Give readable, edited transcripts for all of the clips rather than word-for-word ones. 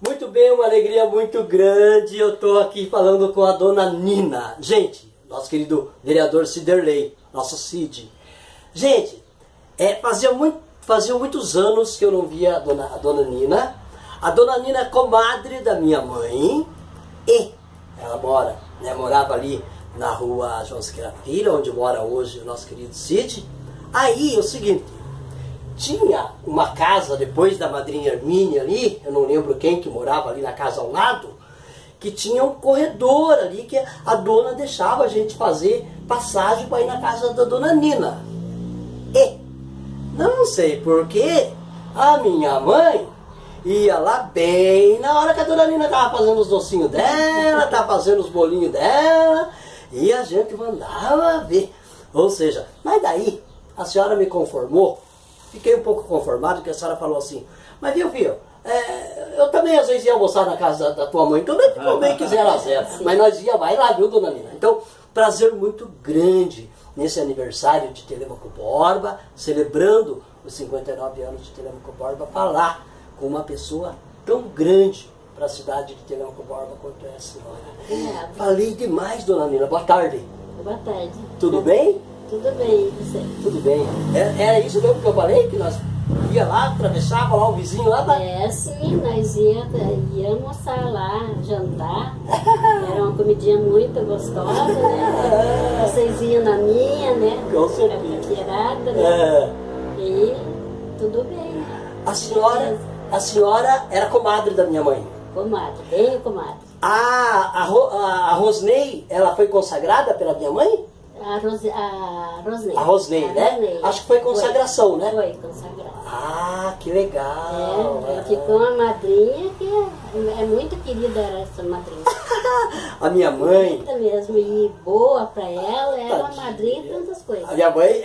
Muito bem, uma alegria muito grande. Eu estou aqui falando com a dona Nina. Gente, nosso querido vereador Ciderley, nosso Cid. Gente, fazia muitos anos que eu não via a dona Nina. A dona Nina é comadre da minha mãe e ela morava ali na rua João Siqueira Filho, onde mora hoje o nosso querido Cid. Aí, o seguinte, tinha uma casa depois da madrinha Hermínia ali, eu não lembro quem que morava ali na casa ao lado, que tinha um corredor ali que a dona deixava a gente fazer passagem para ir na casa da dona Nina. E, não sei porquê, a minha mãe ia lá bem na hora que a dona Nina estava fazendo os docinhos dela, estava fazendo os bolinhos dela, e a gente mandava ver. Ou seja, mas daí a senhora me conformou, fiquei um pouco conformado, que a senhora falou assim, mas viu, filho, eu também às vezes ia almoçar na casa da tua mãe, então não ficou bem que 0 a 0, mas nós ia mais lá, viu, dona Nina? Então, prazer muito grande nesse aniversário de Telêmaco Borba, celebrando os 59 anos de Telêmaco Borba, falar com uma pessoa tão grande para a cidade de Telêmaco Borba quanto é a senhora. Falei demais, dona Nina. Boa tarde. Boa tarde. Tudo bem? Tudo bem, e você? Tudo bem. Era isso mesmo que eu falei? Que nós ia lá, atravessava lá o vizinho lá? Sim, nós ia almoçar lá, jantar. Era uma comidinha muito gostosa, né? Vocês iam na minha, né? Com certeza. Paquerada, né? E tudo bem. A senhora era comadre da minha mãe? Comadre, bem comadre. A Rosnei, ela foi consagrada pela minha mãe? A Rosnei. A Rosnei, né? Rosnei. Acho que foi consagração, né? Foi consagração. Ah, que legal. Ela ficou uma madrinha que é muito querida essa madrinha. A minha mãe... Bonita mesmo, e boa pra ela, era uma Tadinha. madrinha de tantas coisas. A minha mãe,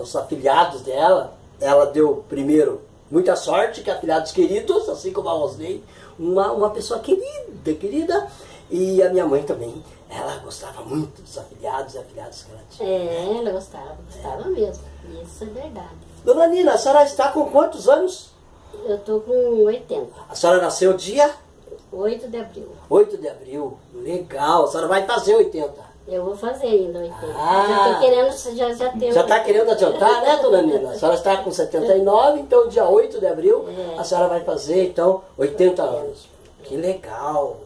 os afilhados dela, ela deu primeiro muita sorte, que afilhados queridos, assim como a Rosnei, uma pessoa querida, e a minha mãe também, ela gostava muito dos afilhados e afilhadas que ela tinha. Ela gostava mesmo, isso é verdade. Dona Nina, a senhora está com quantos anos? Eu tô com 80. A senhora nasceu dia? 8 de abril. 8 de abril, legal, a senhora vai fazer 80. Eu vou fazer ainda 80. Ah. Já tô querendo, já tenho. Já está querendo adiantar, né, dona Nina? A senhora está com 79, então dia 8 de abril a senhora vai fazer, então, 80 anos. Que legal.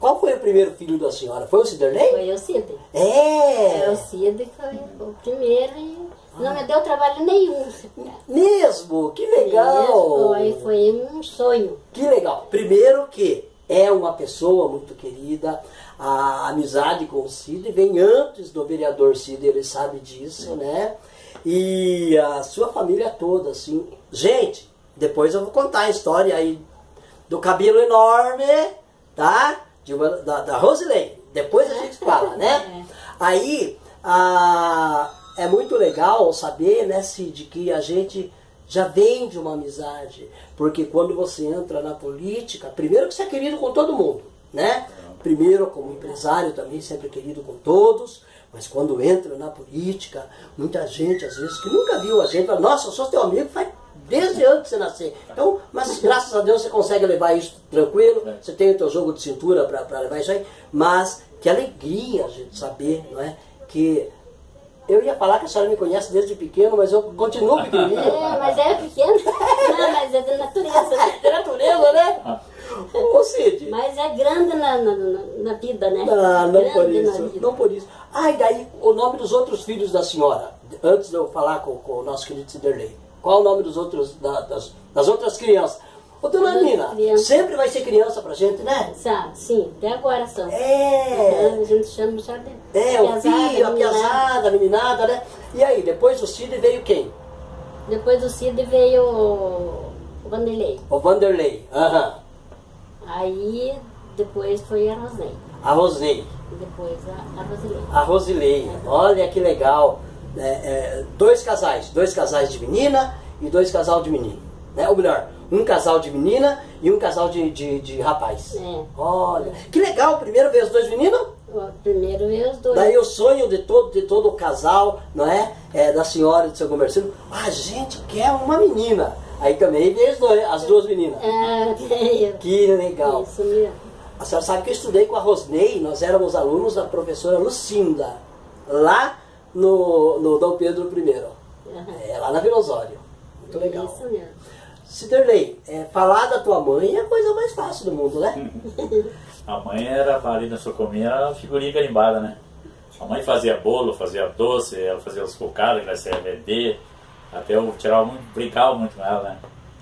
Qual foi o primeiro filho da senhora? Foi o Ciderley? Foi o Cid. É. O Cid foi o primeiro e não me deu trabalho nenhum. Mesmo? Que legal. Foi um sonho. Que legal. Primeiro que é uma pessoa muito querida, a amizade com o Cid vem antes do vereador Cid, ele sabe disso, né? E a sua família toda, assim. Gente, depois eu vou contar a história aí do cabelo enorme, tá? Da Rosilei. Depois a gente fala, né? Aí, é muito legal saber, né, Cid, que a gente já vem de uma amizade. Porque quando você entra na política, primeiro que você é querido com todo mundo, né? Primeiro como empresário também, sempre querido com todos. Mas quando entra na política, muita gente, às vezes, que nunca viu a gente, fala, nossa, eu sou teu amigo, faz desde antes de você nascer. Então, mas graças a Deus você consegue levar isso tranquilo, você tem o teu jogo de cintura para levar isso aí, mas que alegria a gente saber, não é? Que eu ia falar que a senhora me conhece desde pequeno, mas eu continuo pequenininho. Mas é pequeno. Não, mas é da natureza. É natureza, né? Ô Cid. Mas é grande na vida, né? Não por isso, não por isso. E daí o nome dos outros filhos da senhora, antes de eu falar com o nosso querido Ciderley. Qual o nome dos outros, das outras crianças? Ô, dona Nina, sempre vai ser criança pra gente, né? Sim, até agora são. A gente chama já de o filho, a piazada, a meninada, né? E aí, depois do Cid veio quem? Depois do Cid veio o Vanderlei. O Vanderlei, Aí, depois foi a Rosnei. A Rosnei. Depois a Rosilei. A Rosilei, olha que legal. Dois casais de menina e 2 casais de menino, né? Ou melhor, um casal de menina e um casal de rapaz. Olha, que legal, primeiro veio os 2 meninos? Primeiro veio os 2. Daí o sonho de todo o casal, não é? Da senhora e do seu Gomercino, a gente quer uma menina. Aí também veio as duas meninas. Ah, veio. Que legal. Isso mesmo. A senhora sabe que eu estudei com a Rosnei, nós éramos alunos da professora Lucinda, lá no Dom Pedro I, lá na Vila Osório. Muito legal. Isso mesmo. Ciderley, falar da tua mãe é a coisa mais fácil do mundo, né? A mãe era, ali na Socominha, era figurinha carimbada, né? A mãe fazia bolo, fazia doce, ela fazia os cocados, ela ia vender. Até eu tirava muito, brincava muito com ela, né?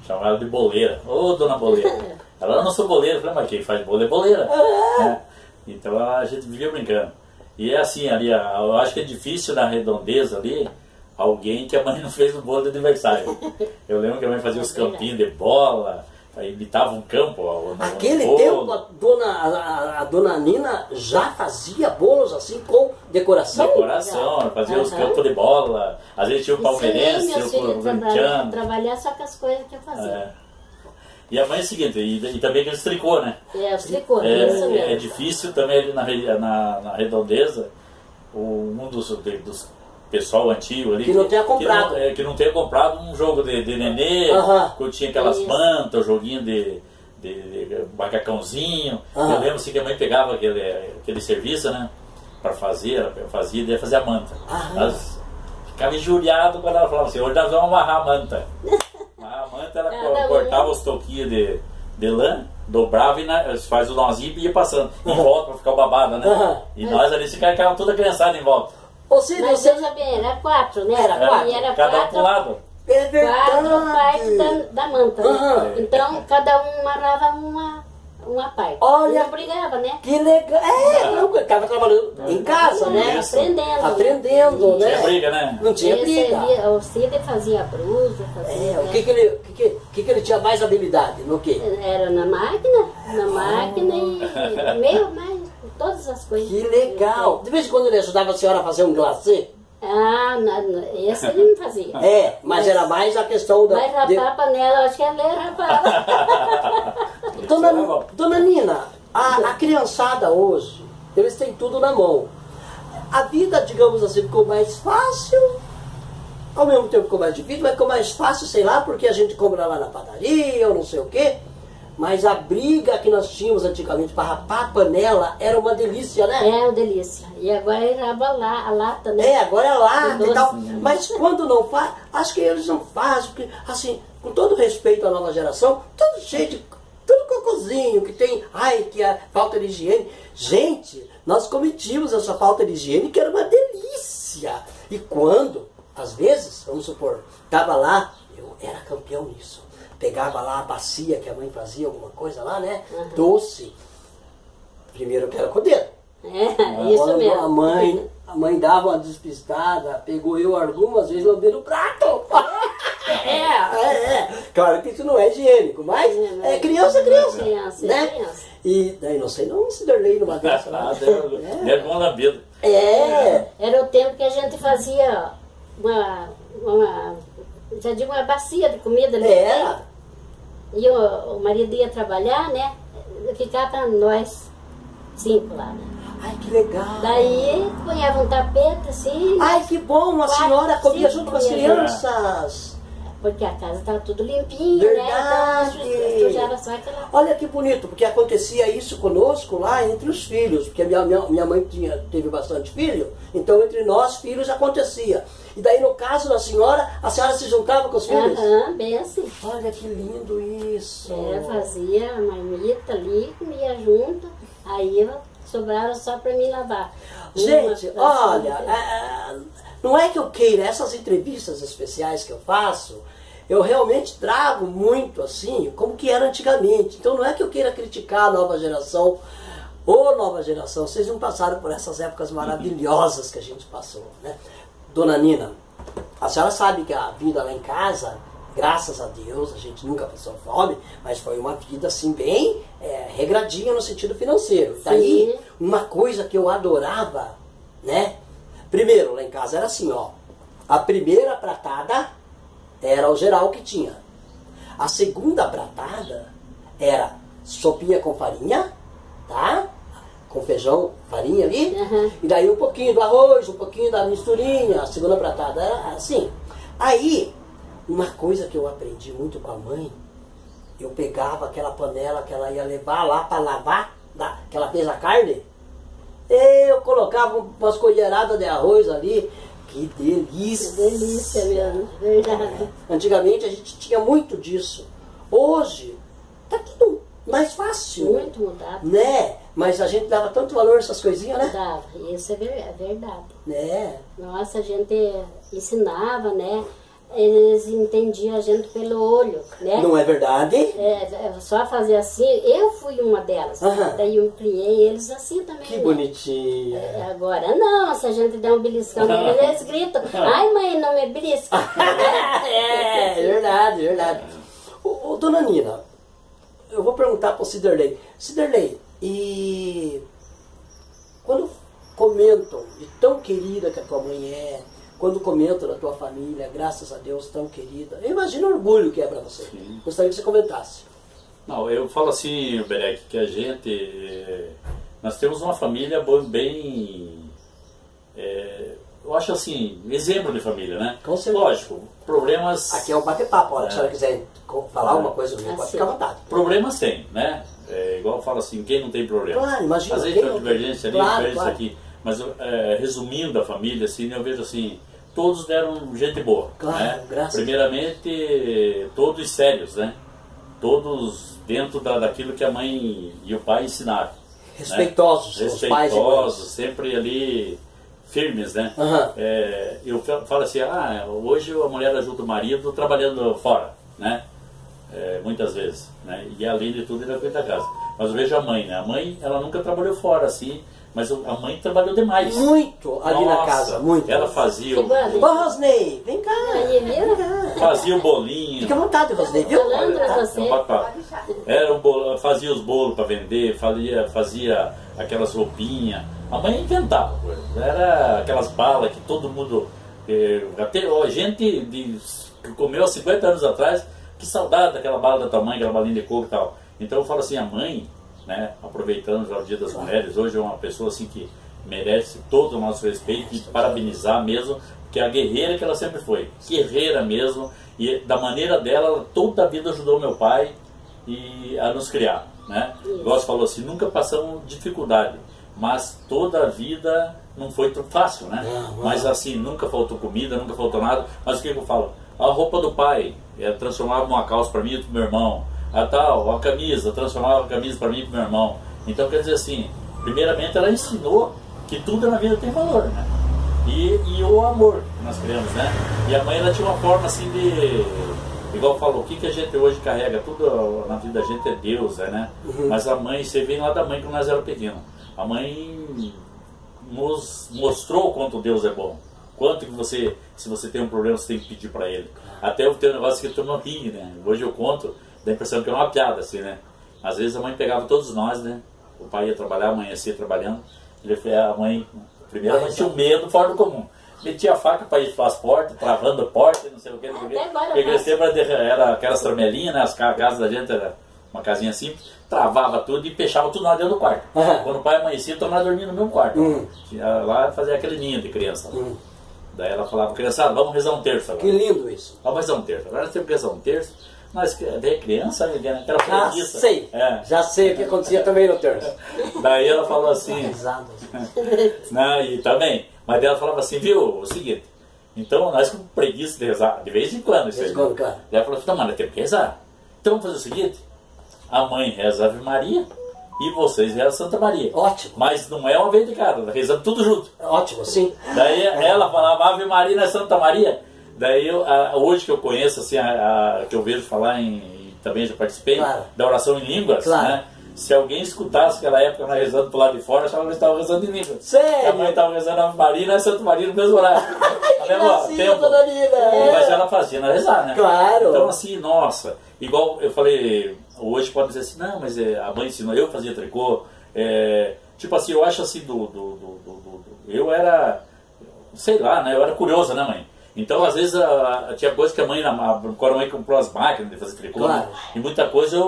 Chamava ela de boleira. Ô, dona boleira. Ela era nossa boleira. Eu falei, mas quem faz bolo é boleira. Né? Então a gente vivia brincando. E é assim, ali, eu acho que é difícil na redondeza ali, alguém que a mãe não fez o bolo de aniversário. Eu lembro que a mãe fazia os campinhos de bola, aí imitava um campo. Naquele tempo a dona Nina já fazia bolos assim com decoração? Decoração, fazia os campos de bola, às vezes tinha o palmeirense, tinha o corintiano. Trabalhar só com as coisas que eu fazia. E a mãe é o seguinte, e também aqueles tricô, né? Os tricô, isso mesmo. É difícil também ali na redondeza, um dos pessoal antigo ali que não tenha comprado, que não tenha comprado um jogo de nenê, que tinha aquelas mantas, o joguinho de macacãozinho. Eu lembro assim que a mãe pegava aquele serviço, né, para fazer, e ia fazer a manta. Nós ficava injuriado quando ela falava assim, hoje nós vamos amarrar a manta. A manta, ela cortava os toquinhos de lã, dobrava e faz o nozinho e ia passando em volta para ficar o babado, né? E nós ali se carregavam toda a criançada em volta. Mas veja bem, era 4, né? Era 4. E era cada um para um lado. É verdade. 4 partes da manta. Né? Então cada um amarrava uma parte. Olha, não brigava, né? Que legal. Eu estava trabalhando em casa, né? Aprendendo, né? Não tinha briga, né? Não tinha briga. O Cid fazia brusa, fazia... O que ele tinha mais habilidade? No quê? Era na máquina e meio mais, todas as coisas. Que legal. De vez em quando ele ajudava a senhora a fazer um glacê? Esse ele não fazia. Mas era mais a questão da... Mas rapar a panela, acho que ele rapava. Dona Nina, a criançada hoje, eles têm tudo na mão. A vida, digamos assim, ficou mais fácil, ao mesmo tempo ficou mais difícil, mas ficou mais fácil, sei lá, porque a gente compra lá na padaria ou não sei o quê. Mas a briga que nós tínhamos antigamente para rapar a panela era uma delícia, né? É uma delícia. E agora ele rapa a lata, né? Agora é a lata e tal. Mas quando não faz, acho que eles não fazem, porque, assim, com todo respeito à nova geração, tudo cheio de... tudo cocôzinho, que tem... que a falta de higiene. Gente, nós cometimos essa falta de higiene, que era uma delícia. E quando, às vezes, vamos supor, estava lá, eu era campeão nisso. Pegava lá a bacia que a mãe fazia, alguma coisa lá, né? Doce. Primeiro que era com o dedo. Isso mesmo. A mãe dava uma despistada, pegou eu algumas vezes lambendo o prato. Claro que isso não é higiênico, mas é criança, né? Criança. E daí não sei, não se derlei numa dessa. É bom lambido. Era o tempo que a gente fazia uma bacia de comida. E o marido ia trabalhar, né? Ficava nós 5 lá, né? Ai, que legal. Daí punhava um tapete assim. Ai, que bom, a senhora comia junto com as crianças. Porque a casa estava tudo limpinho, verdade, né? Então sujava só aquela... Olha que bonito, porque acontecia isso conosco lá entre os filhos, porque minha mãe teve bastante filho, então entre nós filhos acontecia. E daí no caso da senhora, a senhora se juntava com os filhos? Bem assim. Olha que lindo isso. Fazia a marmita ali, comia junto, aí sobrava só para mim lavar. Gente, olha, não é que eu queira, essas entrevistas especiais que eu faço, eu realmente trago muito assim, como que era antigamente. Então não é que eu queira criticar a nova geração. Ô nova geração, vocês não passaram por essas épocas maravilhosas que a gente passou, né? Dona Nina, a senhora sabe que a vida lá em casa, graças a Deus, a gente nunca passou fome, mas foi uma vida assim bem regradinha no sentido financeiro. Daí, uma coisa que eu adorava, né? Primeiro, lá em casa era assim, ó. A primeira pratada era o geral que tinha. A segunda pratada era sopinha com farinha, tá? Com feijão, farinha ali. E daí um pouquinho do arroz, um pouquinho da misturinha. A segunda pratada era assim. Aí, Uma coisa que eu aprendi muito com a mãe, eu pegava aquela panela que ela ia levar lá para lavar, que ela fez a carne, eu colocava umas colheradas de arroz ali, que delícia! Que delícia mesmo, verdade. Antigamente a gente tinha muito disso. Hoje tá tudo mais fácil. Muito mudado. Né? Mas a gente dava tanto valor a essas coisinhas, né? Dava, isso é verdade. Né? Nossa, a gente ensinava, né? Eles entendiam a gente pelo olho, né? Não é verdade? Só fazer assim, eu fui uma delas. Daí eu criei eles assim também. Que né? bonitinha. Agora não, se a gente der um beliscão neles, eles gritam, ai mãe, não me belisca. É verdade, verdade. Ô, dona Nina, eu vou perguntar para o Ciderley. Ciderley, e quando comentam de tão querida que a tua mãe é, quando comentam da tua família, graças a Deus, tão querida, eu imagino o orgulho que é para você. Sim. Gostaria que você comentasse. Não, eu falo assim, Berek, que a gente, nós temos uma família bem, eu acho assim, exemplo de família, né? Com certeza. Lógico, problemas... Aqui é um bate-papo, se a senhora quiser falar alguma coisa, pode ficar à vontade. Problemas tem, né? Igual eu falo assim, quem não tem problema? Claro, imagina. Às vezes tem uma divergência ali, claro, divergência aqui. Mas resumindo a família, assim, eu vejo assim, todos deram gente boa. Claro, né? graças. Primeiramente, todos sérios, né? Todos dentro daquilo que a mãe e o pai ensinaram. Respeitosos, né? os pais e mães. Respeitosos, sempre ali firmes, né? Eu falo assim, hoje a mulher ajuda o marido trabalhando fora, né? Muitas vezes, né? E além de tudo, ele cuida da casa. Mas eu vejo a mãe, né? A mãe, ela nunca trabalhou fora, assim, mas a mãe trabalhou demais. Muito ali na casa, muito. Ela fazia Ô, Rosney, vem cá. Fazia o bolinho. Fica à vontade, Rosney, viu? Fazia os bolos para vender, fazia aquelas roupinhas. A mãe inventava coisa. Era aquelas balas que todo mundo... até gente que comeu há 50 anos atrás, que saudade daquela bala da tua mãe, aquela balinha de coco e tal. Então eu falo assim, a mãe, né, aproveitando já o Dia das Mulheres, hoje é uma pessoa assim que merece todo o nosso respeito e parabenizar mesmo, porque a guerreira que ela sempre foi, guerreira mesmo, e da maneira dela, ela toda a vida ajudou meu pai a nos criar, né? Igual você falou assim, nunca passamos dificuldade, mas toda a vida não foi tão fácil, né? Mas assim, nunca faltou comida, nunca faltou nada, mas o que eu falo? A roupa do pai, transformava uma calça para mim e para o meu irmão. A camisa, transformava a camisa para mim e para o meu irmão. Então, quer dizer assim, primeiramente ela ensinou que tudo na vida tem valor, né? E o amor que nós criamos, né? E a mãe, ela tinha uma forma assim de... Igual falou, o que a gente hoje carrega, tudo na vida da gente é Deus, né? Mas a mãe, você vem lá da mãe quando nós éramos pequenos. A mãe nos mostrou o quanto Deus é bom. Quanto que você, se você tem um problema, você tem que pedir para Ele. Até eu tenho um negócio que tu não ri, né? Hoje eu conto, dá a impressão que é uma piada, assim, né? Às vezes a mãe pegava todos nós, né? O pai ia trabalhar, amanhecia trabalhando. A mãe, primeiro a mãe tinha um medo fora do comum. Metia a faca para ir para as portas, travando a porta, não sei o que. Porque sempre era aquelas tramelinhas, né? As casas da gente era uma casinha simples. Travava tudo e fechava tudo lá dentro do quarto. Quando o pai amanhecia, eu estava dormindo no mesmo quarto. Lá fazia aquele ninho de criança. Daí ela falava, criançada, vamos rezar um terço agora. Que lindo isso. Vamos rezar um terço. Agora nós temos que rezar um terço. Mas daí criança, aquela preguiça. Sei, já sei o que acontecia também no terço. Daí ela falou assim... Não, e também. Mas daí ela falava assim, viu, o seguinte, então nós com preguiça de rezar, de vez em quando. De vez em quando, cara. Daí ela falou assim, não, mas nós temos que rezar. Então vamos fazer o seguinte, a mãe reza a Ave Maria e vocês rezam a Santa Maria. Ótimo. Mas não é uma vez de cada, rezando tudo junto. Ótimo, sim. Daí ela falava Ave Maria na Santa Maria. Daí hoje que eu conheço, assim, que eu vejo falar também já participei, da oração em línguas, né? Se alguém escutasse aquela época nós rezando pro lado de fora, achava que nós estávamos rezando em línguas. Sério? A mãe estava rezando Ave Maria e Santa Maria no mesmo horário. Mas ela fazia na rezar, né? Claro. Então assim, nossa, igual eu falei, hoje pode dizer assim, não, mas a mãe ensinou, eu fazia tricô. Tipo assim, eu acho assim, eu era, sei lá, né? Eu era curiosa, né, mãe? Então, às vezes, tinha coisa que quando a mãe comprou as máquinas de fazer tricô, né? E muita coisa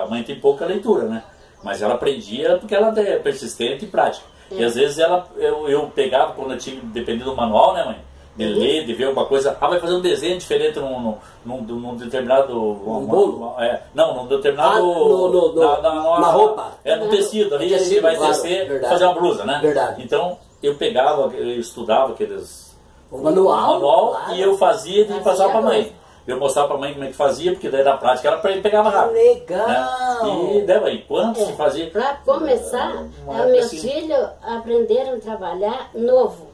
a mãe tem pouca leitura, né? Mas ela aprendia porque ela é persistente e prática. E às vezes eu pegava, quando eu tinha dependido do manual, né, mãe? de ler, de ver alguma coisa. Ah, vai fazer um desenho diferente num determinado... Um bolo? Não, num determinado... Na roupa. No tecido ali, Tecido, ele vai claro, tecer, verdade. fazer uma blusa, né? Verdade. Então, eu estudava aqueles... O manual, claro. E eu fazia e passava para a mãe. Eu mostrava para a mãe como é que fazia, porque daí na prática ela pegava rápido. Legal! Né? E daí, quanto se fazia? Para começar, meus filhos aprenderam a trabalhar novo.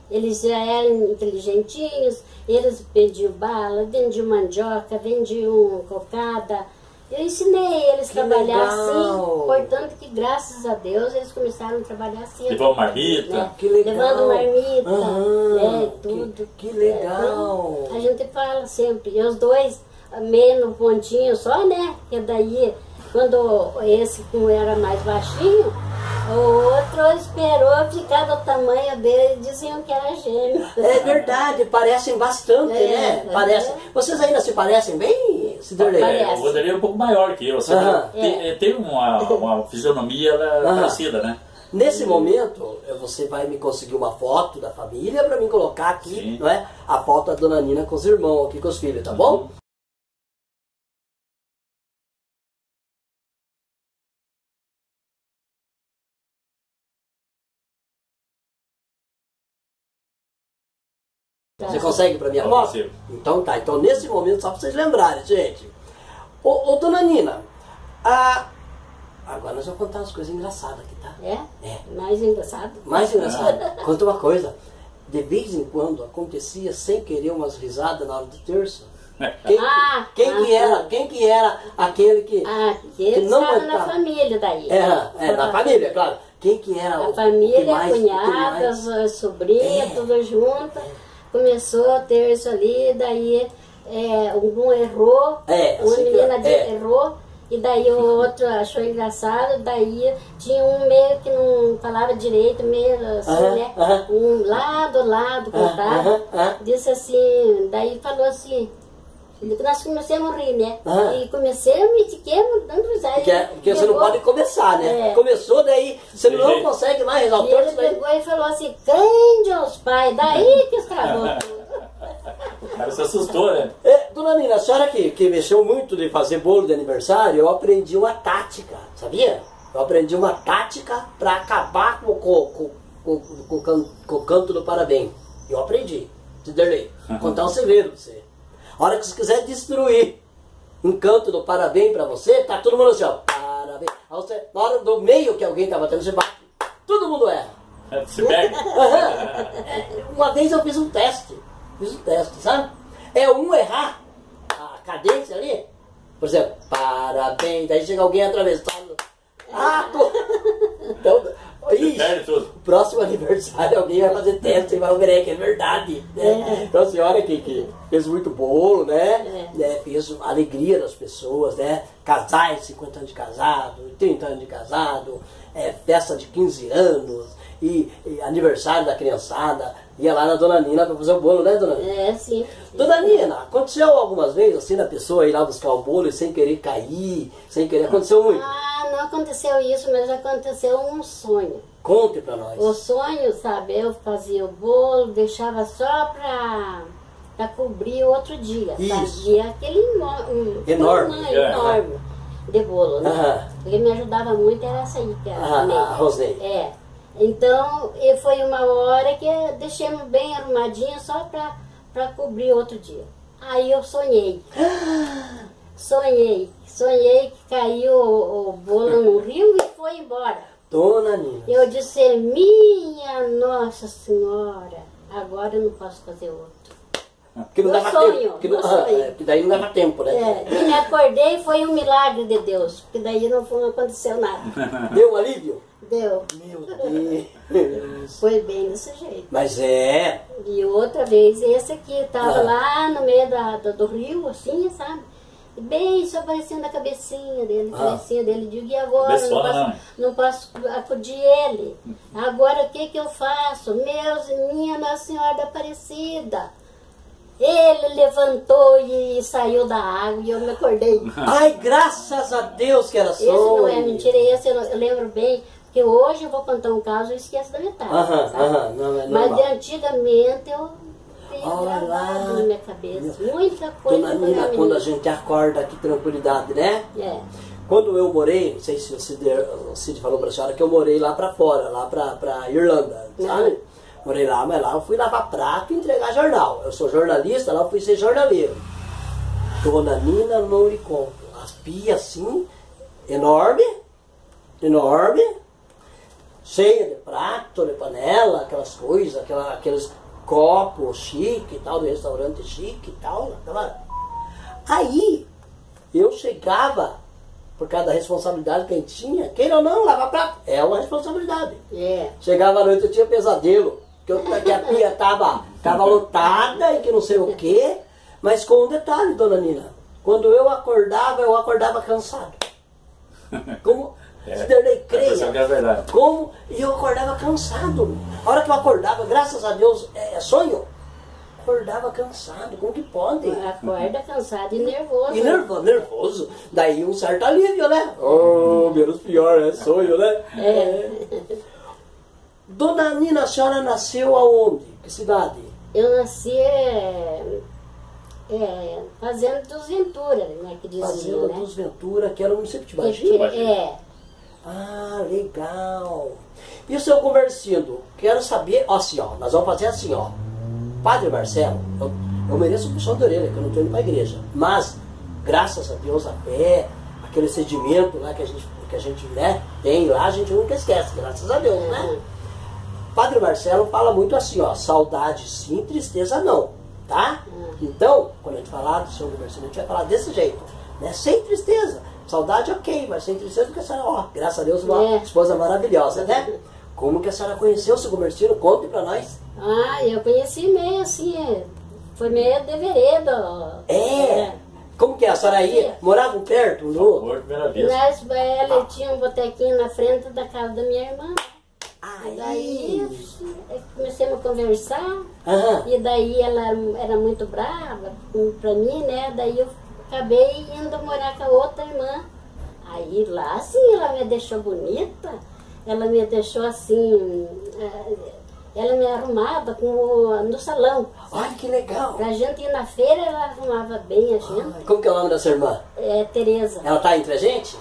Eles já eram inteligentinhos, eles vendiam bala, vendiam mandioca, vendiam cocada. Eu ensinei eles a trabalhar assim, portanto que graças a Deus eles começaram a trabalhar assim. Levando marmita. Né? Que legal. Levando marmita, tudo. Que legal. Então, a gente fala sempre, e os dois meio no pontinho só, né? Que daí, quando esse era mais baixinho, o outro esperou ficar do tamanho dele e diziam que era gêmeo. É verdade, parecem bastante, né? Parecem. Vocês ainda se parecem bem, Ciderley? O Vanderlei é um pouco maior que eu. Tem uma fisionomia parecida, né? Nesse momento, você vai me conseguir uma foto da família para mim colocar aqui, não é? A foto da dona Nina com os irmãos, aqui com os filhos, tá bom? Você consegue para minha foto? Então tá, então nesse momento, só para vocês lembrarem, gente. Ô dona Nina, agora nós vamos contar umas coisas engraçadas aqui, tá? É? Mais engraçado? Mais engraçado? Conta uma coisa. De vez em quando acontecia sem querer umas risadas na hora do terço. Quem que era aquele que não estava aguentava? na família daí. Na família, claro. Quem que era a família, mais, cunhadas, as sobrinhas, tudo junto. Começou a ter isso ali, daí um errou, uma menina errou, e daí o outro achou engraçado, daí tinha um meio que não falava direito, meio assim, né? Um lado, contado, disse assim, daí falou assim, nós começamos a rir, né? E comecemos e fiquemos dando risada. Porque você não pode começar, né? Começou, daí você não consegue mais resolver. E ele pegou e falou assim, crente aos pais, daí que estragou tudo. O cara se assustou, né? Dona Nina, a senhora que mexeu muito de fazer bolo de aniversário, eu aprendi uma tática, sabia? Eu aprendi uma tática para acabar com o canto do parabéns. Eu aprendi, Ciderley. Vou contar um segredo pra você. A hora que você quiser destruir um canto do parabéns pra você, tá todo mundo assim, ó, parabéns. Aí você, na hora do meio que alguém tá batendo, você bate, todo mundo erra. Se pega. Uma vez eu fiz um teste, sabe? Um errar a cadência ali, por exemplo, parabéns, daí chega alguém atravessado. Então, o próximo aniversário alguém vai fazer teste e vai ver que é verdade, né? Então a senhora que fez muito bolo, né? Fez a alegria das pessoas, né? Casais, 50 anos de casado, 30 anos de casado, festa de 15 anos e aniversário da criançada. Ia lá na Dona Nina para fazer o bolo, né, Dona Nina? Sim. Dona Nina, aconteceu algumas vezes assim da pessoa ir lá buscar o bolo e sem querer cair, sem querer, aconteceu muito? Não aconteceu isso, mas aconteceu um sonho. Conte para nós. O sonho, sabe, eu fazia o bolo, deixava só para cobrir outro dia, fazia aquele enorme de bolo, né? Porque me ajudava muito, era essa aí, que era a Rosnei. Então, foi uma hora que deixemos bem arrumadinho só para cobrir outro dia. Aí eu sonhei. Sonhei que caiu o bolo no rio e foi embora. Dona Nina. Eu disse, minha Nossa Senhora, agora eu não posso fazer outro. Porque não dava tempo. Porque daí não dava tempo, né? E me acordei e foi um milagre de Deus, porque daí não aconteceu nada. Deu um alívio? Deu. Meu Deus. Foi bem desse jeito. Mas E outra vez, esse aqui, estava lá no meio do rio, assim, sabe? E bem só aparecendo a cabecinha dele, Digo, e agora? Não posso acudir ele. Agora o que eu faço? Minha Nossa Senhora da Aparecida. Ele levantou e saiu da água e eu me acordei. Ai, graças a Deus que era sonho. Esse não é mentira, esse eu lembro bem. Porque hoje eu vou contar um caso e esqueço da metade. Não é normal. Mas de antigamente gravado na minha cabeça. Muita coisa. Dona Nina, quando a gente acorda, que tranquilidade, né? Quando eu morei, não sei se o Cid falou pra senhora que eu morei lá pra fora, lá pra Irlanda, sabe? Morei lá, mas lá eu fui lavar prato e entregar jornal. Eu sou jornalista, lá eu fui ser jornaleiro. Dona Nina, não lhe conto. As pias assim, enorme, cheia de prato, de panela, aquelas coisas, aqueles copos chique e tal, do restaurante chique e tal. Aí, eu chegava, por causa da responsabilidade que a gente tinha, queira ou não, lavar prato, é uma responsabilidade. Chegava à noite, eu tinha pesadelo, que a pia tava lotada e que não sei o quê, mas com um detalhe, Dona Nina, quando eu acordava cansado. Como... Ciderley, creia, como eu acordava cansado. A hora que eu acordava, graças a Deus, é sonho, acordava cansado, como que pode? Acorda cansado e nervoso. E nervoso. Daí um certo alívio, né? Oh, menos pior, é sonho, né? Dona Nina, a senhora nasceu aonde? Que cidade? Eu nasci Fazenda dos Ventura, né? Que dizia, Fazenda dos Ventura, que era o município de Bagé. Ah, legal. E o seu Comercindo? Quero saber, ó, assim, ó, nós vamos fazer assim, ó. Padre Marcelo, eu mereço um puxão de orelha, que eu não estou indo para a igreja. Mas, graças a Deus, a fé, aquele sedimento lá que a gente né, tem lá, a gente nunca esquece, graças a Deus, né? Padre Marcelo fala muito assim, ó, saudade sim, tristeza não, tá? Então, quando a gente falar do seu Comercindo, a gente vai falar desse jeito, né? Sem tristeza. Saudade, ok, mas sem tristeza, porque a senhora, ó, graças a Deus, uma esposa maravilhosa, né? Como que a senhora conheceu o seu Comercindo? Conte pra nós. Eu conheci meio assim, foi meio de vereda. Como que é? A senhora ia? Moravam perto um do outro? Ela tinha um botequinho na frente da casa da minha irmã. Daí comecemos a conversar, e daí ela era muito brava pra mim, né? Daí eu acabei indo morar com a outra irmã. Aí lá sim ela me deixou bonita, ela me deixou assim, ela me arrumava no salão. Olha que legal! Pra gente ir na feira, ela arrumava bem a gente. Como que é o nome da sua irmã? Tereza. Ela tá entre a gente?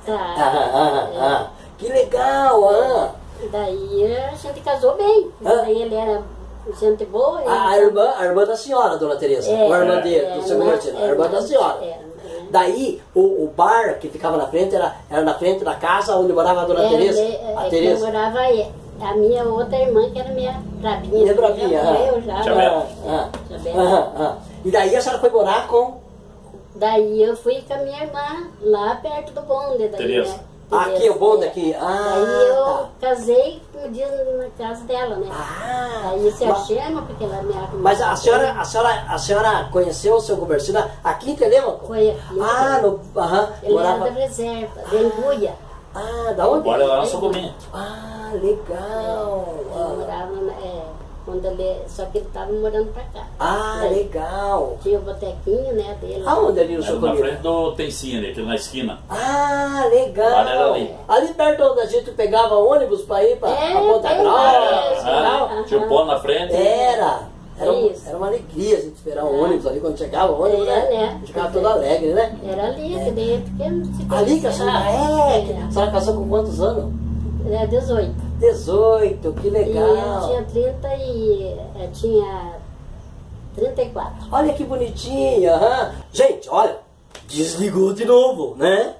Tá. Que legal! Daí a gente casou bem. Daí ele era gente boa. A irmã da senhora, Dona Tereza. Ou a irmã dele, do seu Comercindo. A irmã da senhora. Daí, o bar que ficava na frente era na frente da casa onde morava a Dona Tereza. A Tereza. Morava a minha outra irmã, que era minha brabinha. Minha brabinha. E daí a senhora foi morar com? Daí eu fui com a minha irmã lá perto do bonde. Tereza. Aqui, o bonde aqui. Daí eu casei, como diz, na casa dela, né? Aí se achamos, porque ela me arrumou. Mas a senhora conheceu o seu Comercindo aqui em Telêmaco? Foi aqui. Ele era da reserva, de Embuia. Da onde? Bora lá na Socominha. Legal. Ele morava, só que ele estava morando pra cá. Legal. Tinha o botequinho, né, dele. Aonde ali no seu Na frente do Tencinha, ali, na esquina. Legal. Era ali. Ali perto onde a gente pegava ônibus pra ir pra Ponta Grossa. Tinha um pão na frente. Era uma alegria a gente esperar o ônibus ali quando chegava o ônibus, né? A gente ficava todo alegre, né? Era ali, que daí ali que a senhora a senhora casou com quantos anos? 18. 18, que legal. E ele tinha 34. Olha que bonitinho. Gente, olha, desligou de novo, né?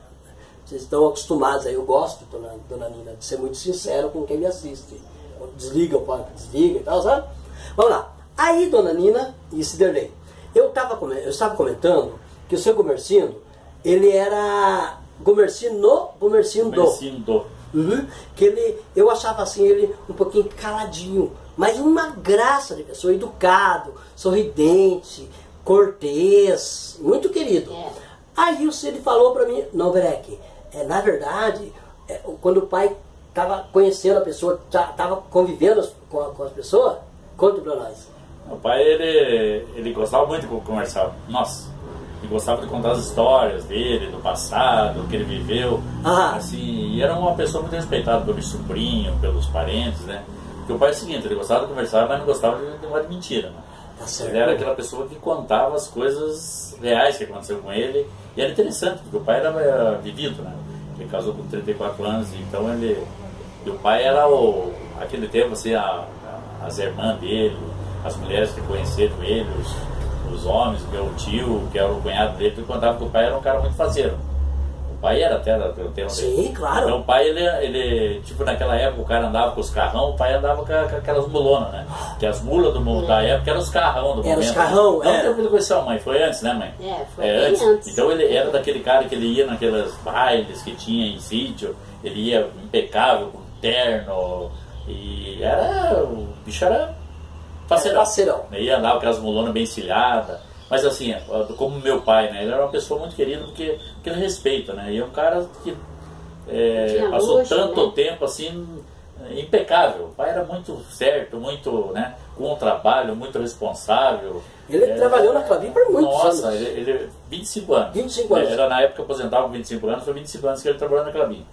Vocês estão acostumados aí, eu gosto, dona Nina, de ser muito sincero com quem me assiste. Desliga, desliga e tal, sabe? Vamos lá. Aí, dona Nina e Ciderley, eu estava comentando que o seu Comercindo, ele era Comercindo. Que eu achava assim ele um pouquinho caladinho, mas uma graça de pessoa, educado, sorridente, cortês, muito querido. Aí o Cid falou para mim, não, Berek, na verdade, quando o pai estava conhecendo a pessoa, estava convivendo com as pessoas, conta para nós. O pai, ele gostava muito de conversar. Nossa, ele gostava de contar as histórias dele, do passado, o que ele viveu. Assim, e era uma pessoa muito respeitada pelo sobrinho, pelos parentes, né? Porque o pai é o seguinte, ele gostava de conversar, mas não gostava de mentira. Né? Tá certo. Ele era aquela pessoa que contava as coisas reais que aconteceram com ele. E era interessante, porque o pai era vivido, né? Ele casou com 34 anos, então ele... E o pai era aquele tempo, assim, as irmãs dele, as mulheres que conheceram ele, os homens, meu tio, que era o cunhado dele, que contava que o pai era um cara muito faceiro. O pai era até pelo tempo dele. Sim, claro. Então o pai, ele, tipo, naquela época o cara andava com os carrão, o pai andava com aquelas mulonas, né? Que as mulas da época eram os carrão do momento. Era os carrão, né? Não, ele conheceu a mãe, foi antes, né, mãe? Foi antes. Então ele era daquele cara que ele ia naquelas bailes que tinha em sítio, ele ia impecável, com terno, e o bicho era faceirão. Ele ia andar com aquelas mulonas bem cilhadas. Mas assim, como meu pai, né? Ele era uma pessoa muito querida porque ele respeita, né? E é um cara que passou tanto tempo assim, impecável. O pai era muito certo, muito, né? Com o trabalho, muito responsável. Ele trabalhou na Clabin por muitos anos. Nossa, ele 25 anos. 25 anos. Era na época que aposentava com 25 anos, foi 25 anos que ele trabalhou na Clabin.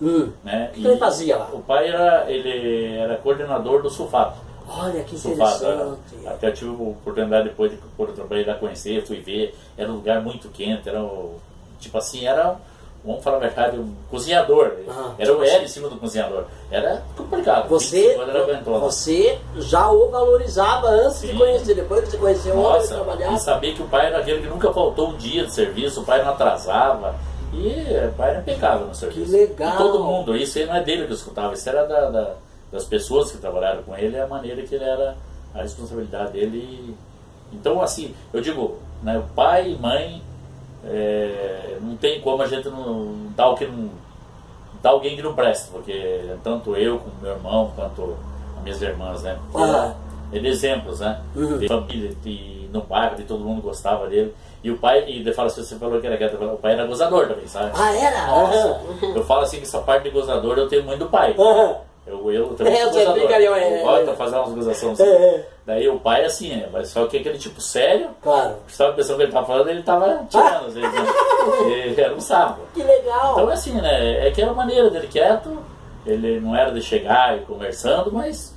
Né? O que ele fazia lá? O pai ele era coordenador do sulfato. Olha que interessante. Até tive a oportunidade depois de quando eu trabalhei lá conhecer, fui ver. Era um lugar muito quente, tipo assim, vamos falar a verdade, um cozinhador. Era em cima do cozinhador. Era complicado. Você já o valorizava antes de conhecer, depois que você conheceu o homem e trabalhava. E sabia que o pai era aquele que nunca faltou um dia de serviço, o pai não atrasava. E o pai era impecável no serviço. Que legal. E todo mundo, isso aí não é dele que eu escutava, isso era das pessoas que trabalharam com ele, a maneira que ele era, a responsabilidade dele. Então, assim, eu digo, né, pai e mãe, não tem como a gente não dar alguém que não presta, porque tanto eu como meu irmão, quanto as minhas irmãs, né? Ele exemplos, né? De família, no bairro, de todo mundo gostava dele. E o pai, e fala assim, você falou que era quieto, o pai era gozador também, sabe? Era? Nossa, eu falo assim que essa parte de gozador eu tenho muito do pai. Eu também sou gozador. Eu gosto de fazer umas gozações assim. Daí o pai assim, mas só que aquele tipo sério. Claro. Estava pensando que ele estava falando, ele estava tirando, às vezes, né? Ele era um sapo. Que legal. Então assim, né? É que era a maneira dele quieto, ele não era de chegar e conversando, mas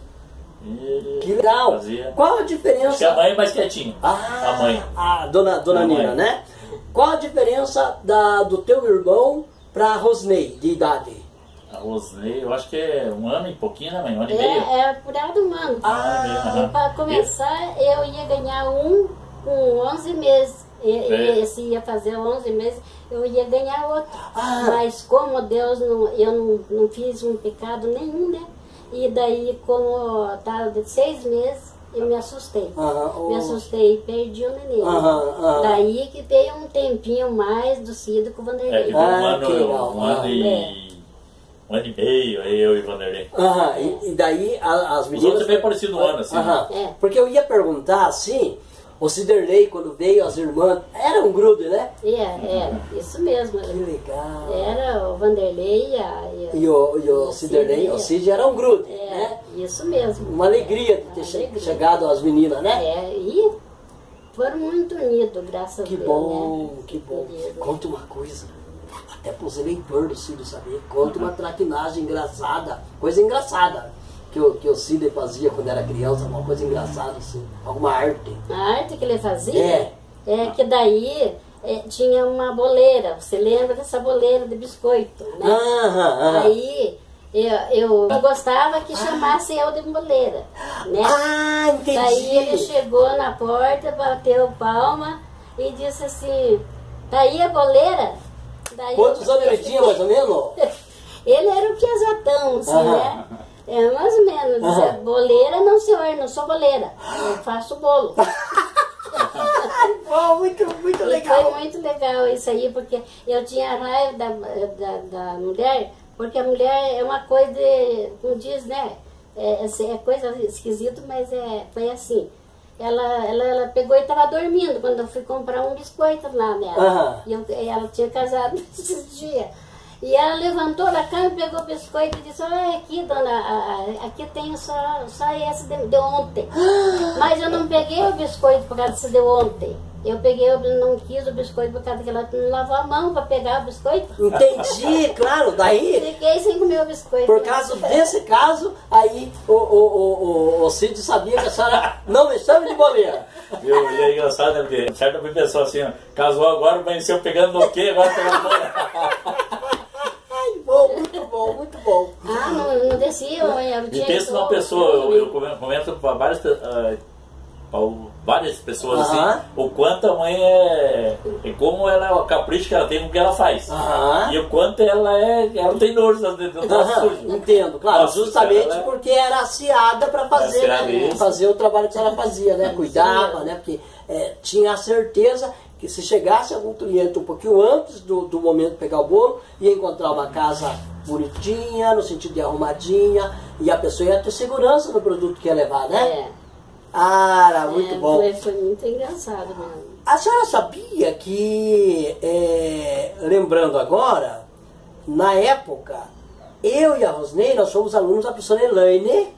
que legal. Fazia. Qual a diferença? Acho que a mãe é mais quietinha. A mãe. A dona Nina, né? Qual a diferença do teu irmão para Rosnei, de idade? A Rosnei, eu acho que é 1 ano e pouquinho, né, mãe? 1 ano e meio? É por aí do ano. Para começar, eu ia ganhar com 11 meses. Esse ia fazer 11 meses, eu ia ganhar outro. Mas como Deus, eu não fiz um pecado nenhum, né? E daí, como estava de 6 meses, eu me assustei. Me assustei e perdi o neném. Daí que veio um tempinho mais do Cid com o Vanderlei. Um ano e meio, aí eu e o Vanderlei. E daí as meninas... Os outros é bem parecido no ano, assim. Porque eu ia perguntar assim, o Ciderley, quando veio, as irmãs, era um grude, né? Era, isso mesmo. Que legal. Era o Vanderlei e o Ciderley, o Cid era um grude, né? Isso mesmo. Uma alegria de ter chegado as meninas, né? E foram muito unidos, graças a Deus. Que bom, que bom. Conta uma coisa. Até para os eleitores do Cid saber, conta uma traquinagem engraçada, coisa engraçada que o Cid fazia quando era criança, uma coisa engraçada assim, alguma arte. A arte que ele fazia? Que daí tinha uma boleira, você lembra dessa boleira de biscoito, né? Aí eu gostava que chamassem eu de boleira, né? Entendi. Daí ele chegou na porta, bateu palma e disse assim, tá aí a boleira? Daí quantos anos ele tinha, mais ou menos? Ele era um piazatão, assim, né? Mais ou menos. Dizia, boleira não, senhor, não sou boleira. Eu faço bolo. Muito legal. Foi muito legal isso aí, porque eu tinha raiva da mulher, porque a mulher é uma coisa de, como diz, né? É coisa esquisita, mas foi assim. Ela pegou e estava dormindo quando eu fui comprar um biscoito lá nela. E ela tinha casado nesses dias. E ela levantou da cama e pegou o biscoito e disse, aqui, dona, aqui tem só esse de ontem. Mas eu não peguei o biscoito por causa desse de ontem. Eu peguei, eu não quis o biscoito por causa que ela não lavou a mão para pegar o biscoito. Entendi, claro, daí... Fiquei sem comer o biscoito. Por causa desse caso, aí o Cid sabia que a senhora não me chama de boleira. E é engraçado, né? Porque certa pessoa assim, ó, casou agora, amanheceu pegando no quê? Agora pegando Ai, bom, muito bom, muito bom. Ah, não descia, eu e pensa numa pessoa, eu comento para várias pessoas assim, o quanto a mãe e como ela é o capricho que ela tem com o que ela faz. E o quanto ela tem nojo do nosso sujo. Entendo, claro, Nossa, justamente porque era aciada para fazer, né? Fazer o trabalho que ela fazia, né? Cuidava, né? Porque tinha a certeza que se chegasse algum cliente um pouquinho antes do momento de pegar o bolo, ia encontrar uma casa bonitinha, no sentido de arrumadinha, e a pessoa ia ter segurança no produto que ia levar, né? Ah, muito bom. Foi muito engraçado mesmo. A senhora sabia que, lembrando agora, na época, eu e a Rosnei, nós fomos alunos da professora Elaine,